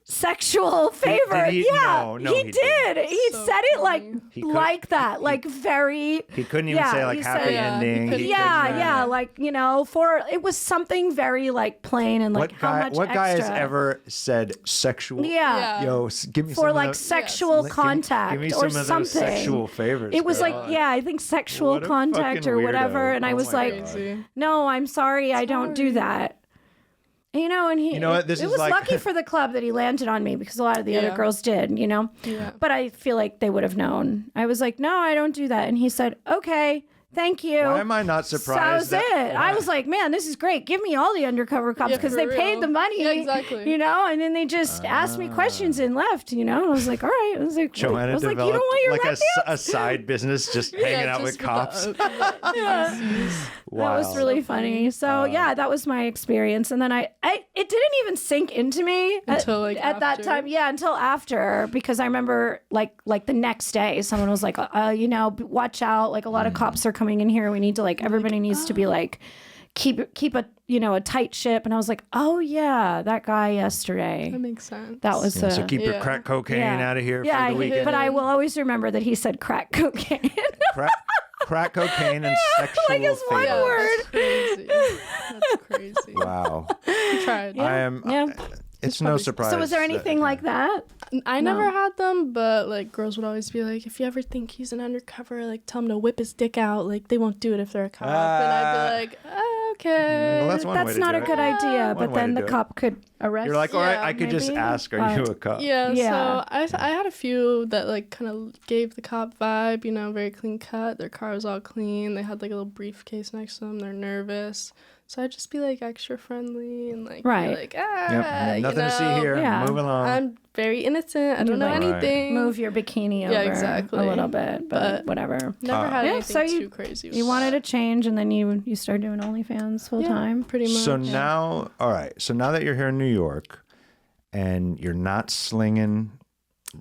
sexual favor. Did he? Yeah, No, he did. He So said it funny. like that, like very. He couldn't even say like he happy said- ending. He Yeah, couldn't, yeah, like for it was something very like plain and like how much what guy has extra. ever said sexual? Yeah. Yo, give me For some like of the, sexual contact give me or some of something. those sexual favors. It was girl. like, yeah, I think sexual What a contact fucking or whatever. weirdo. And I Oh was my like, Crazy. no, I'm sorry, I don't do that. And he, You know what, this it is was like- lucky for the club that he landed on me because a lot of the other Yeah. girls did, Yeah. But I feel like they would have known. I was like, no, I don't do that. And he said, okay, thank you. Why am I not surprised? So that was it. I was like, man, this is great. Give me all the undercover cops because for they paid real. the money. Yeah, exactly. And then they just asked me questions and left, I was like, all right. I was like, Joanna I was like, developed you don't want your like lap a side business, just hanging out with cops. That was really funny. So yeah, that was my experience. And then it didn't even sink into me Until, like, at that after? time. Yeah, until after, because I remember like the next day, someone was like, watch out. Like a lot of cops are coming in here. We need to everybody needs to be like, keep a a tight ship. And I was like, oh yeah, that guy yesterday. That makes sense. That was So keep your crack cocaine out of here for the weekend. But I will always remember that he said crack cocaine. Crack cocaine and sexual Like it's one favors. word. That's crazy. That's crazy. Wow. We tried. I am. Yeah. It's no surprise. So was there anything like that? I never had them, but like girls would always be like, if you ever think he's an undercover, like tell him to whip his dick out. Like they won't do it if they're a cop. And I'd be like, okay. Well, that's one way That's to not do a it. good idea. One But way then to the do it. cop could arrest. You're like, all right, I could just maybe? ask, are you a cop? Yeah, Yeah. so I had a few that like kind of gave the cop vibe, very clean cut. Their car was all clean. They had like a little briefcase next to them. They're nervous. So I'd just be like extra friendly and like, be Right. like, Yep. Nothing to see here. Yeah. Move along. I'm very innocent. I don't know like, anything. Move your bikini over exactly. a little bit, but whatever. Never had Yeah, anything so too crazy. You wanted to change, and then you started doing OnlyFans full time. pretty much. So now, all right. So now that you're here in New York, and you're not slinging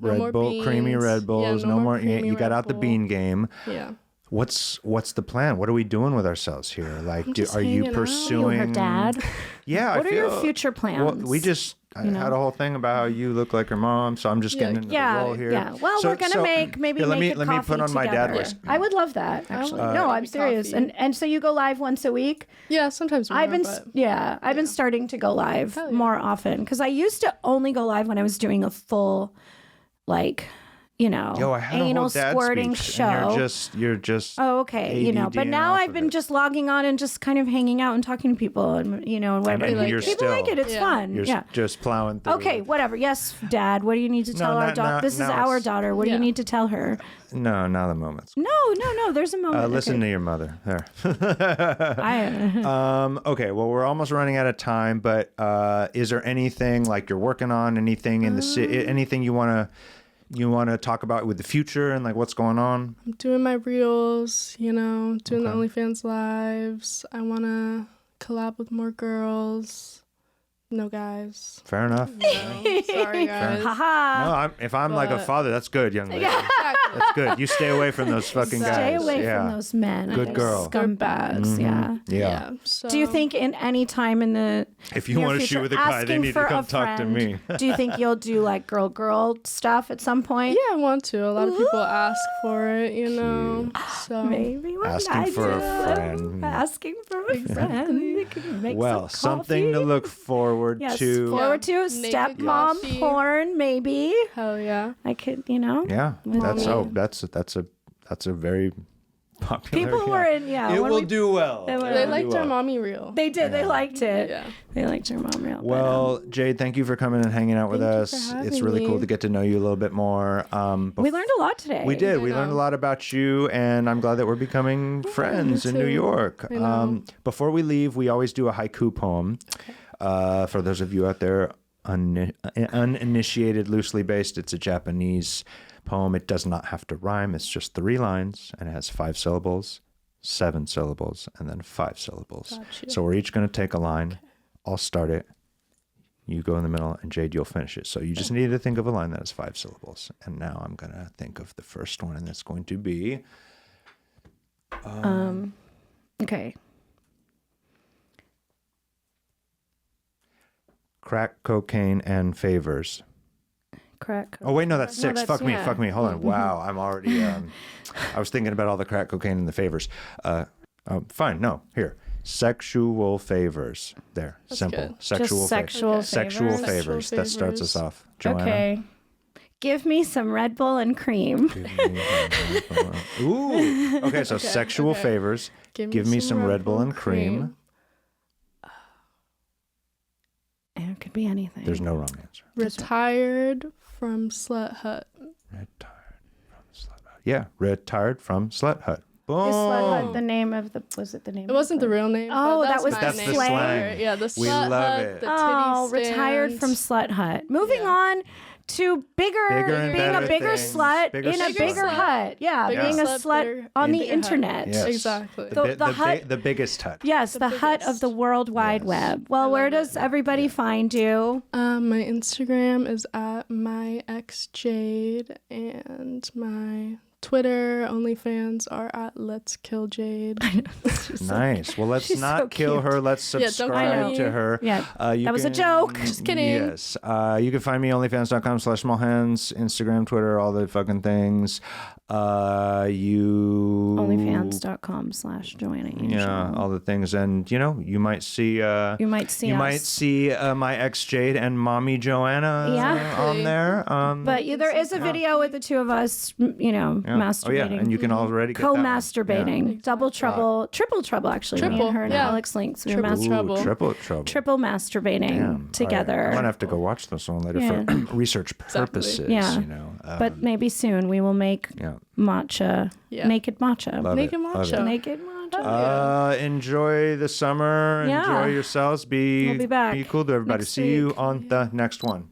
No Red more Bull, creamy beans. Red Bulls, Yeah, no no more. more creamy You got Red out the Bull. bean game. Yeah. What's the plan? What are we doing with ourselves here? Like, just are you hanging out. pursuing? Her dad. Yeah. What I are your feel- future plans? Well, we just had a whole thing about how you look like your mom, so I'm just getting into the role here. Yeah. Well, So- we're gonna so- maybe here, let make me a put coffee on my dad together. voice. I would love that actually. would No, like I'm a serious. coffee. And so you go live once a week. Yeah, sometimes more, I've been but I've been starting to go live Hell yeah. more often because I used to only go live when I was doing a full Yo, I had a anal whole dad squirting speech, show. And you're just. Oh, okay. But ADD-ing now off I've of been it. just logging on and just kind of hanging out and talking to people and and whatever. And like you're it. People still, like it. It's fun. You're Yeah. just plowing through. Okay, whatever. Yes, Dad. What do you need to tell our daughter? This is now our it's- daughter. What do you Yeah. need to tell her? No, now the moment's. No. There's a moment. Listen to your mother. There. I Okay, well, we're almost running out of time, but is there anything like you're working on? Anything in the city? Anything you want to talk about with the future and like what's going on? I'm doing my reels, doing the OnlyFans lives. I want to collab with more girls. No guys. Fair enough. No, sorry guys. Haha. No, if I'm like a But- father, that's good, young lady. Exactly. That's good. You stay away from those fucking guys. Stay away yeah. from those men. Good Those girl. Scumbags. Yeah. Yeah. So, Do you think in any time in the If you near want to future, shoot with a guy, they asking need for to come a talk to friend, me. do you think you'll do like girl stuff at some point? Yeah, I want to. A lot of people ask for it, So Maybe one Asking I for a do. friend. Asking for a friend. We can make Well, some something to coffee. look forward Yes, to. forward to Naked stepmom coffee. porn, maybe. Hell yeah. I could, Yeah, that's Mommy. that's a very popular. People were in, yeah. It when will we- do well. They will. They do liked our mommy reel. They did. They liked it. Yeah. They liked your mom real. Well, Jade, thank you for coming and hanging out with Thank you us. for It's having really cool me. to get to know you a little bit more. we learned a lot today. We did. We I learned a know. lot about you, and I'm glad that we're becoming friends in New too. York. I know. Before we leave, we always do a haiku poem. For those of you out there uninitiated, loosely based, it's a Japanese poem. It does not have to rhyme. It's just 3 lines, and it has 5 syllables, 7 syllables, and then 5 syllables. Gotcha. So we're each going to take a line. I'll start it. You go in the middle, and Jade, you'll finish it. So you just need to think of a line that has 5 syllables. And now I'm going to think of the first one, and it's going to be... Okay. crack cocaine and favors. Crack. Oh wait, no, that's 6. Fuck me. Hold on. Wow, I'm already. I was thinking about all the crack cocaine and the favors. Fine. No, here. Sexual favors. There. That's Simple. good. Sexual favors. Sexual favors. That starts us off. Joanna. Okay. Give me some Red Bull and cream. Ooh. Okay, so sexual favors. Give me some Red Bull and cream. And it could be anything. There's no wrong answer. Retired from Slut Hut. Retired from Slut Hut. Yeah, retired from Slut Hut. Boom. Is Slut Hut the name of the? Was it the name? It wasn't the real name. Oh, that was that's the the slang. slang. Yeah, the Slut We love Hut. it. The titty Oh, stand. retired from Slut Hut. Moving on to Bigger and being a better bigger things. slut Bigger in a slut. bigger hut. Yeah, Bigger being a slut, slut bigger- on the bigger hut. internet. Yes. Exactly. The hut- the biggest hut. Yes, the hut of the World Wide Yes. Web. Well, where does everybody find you? My Instagram is at @myxjade, and my Twitter, OnlyFans are at LetsKillJade. Nice. Well, let's she's not so kill cute. her. Let's Yeah, don't subscribe kill to me. her. Yeah, You that was a can- joke. Just kidding. Yes. You can find me onlyfans.com/smallhands, Instagram, Twitter, all the fucking things. OnlyFans.com/Joanna Angel. Yeah, all the things. And, you know, you might see... You might see you us. might see my ex Jade and mommy Joanna Yeah. on there. But there is a video with the two of us, you know, yeah. masturbating. Oh, yeah. And you can already get that one. Co-masturbating. Yeah. Double trouble. Triple trouble, actually. Me Triple, and her and yeah. Alex Links. We were Triple trouble. Triple trouble. triple masturbating Damn. together. All right. I'm going to have to go watch this one later Yeah. for research purposes. Yeah. You know. But maybe soon we will make matcha, Yeah. naked matcha. Love Naked it, love matcha. it. Naked matcha. Enjoy the summer. Yeah. Enjoy yourselves. We'll be back Be cool to everybody. next See you week. on the next one.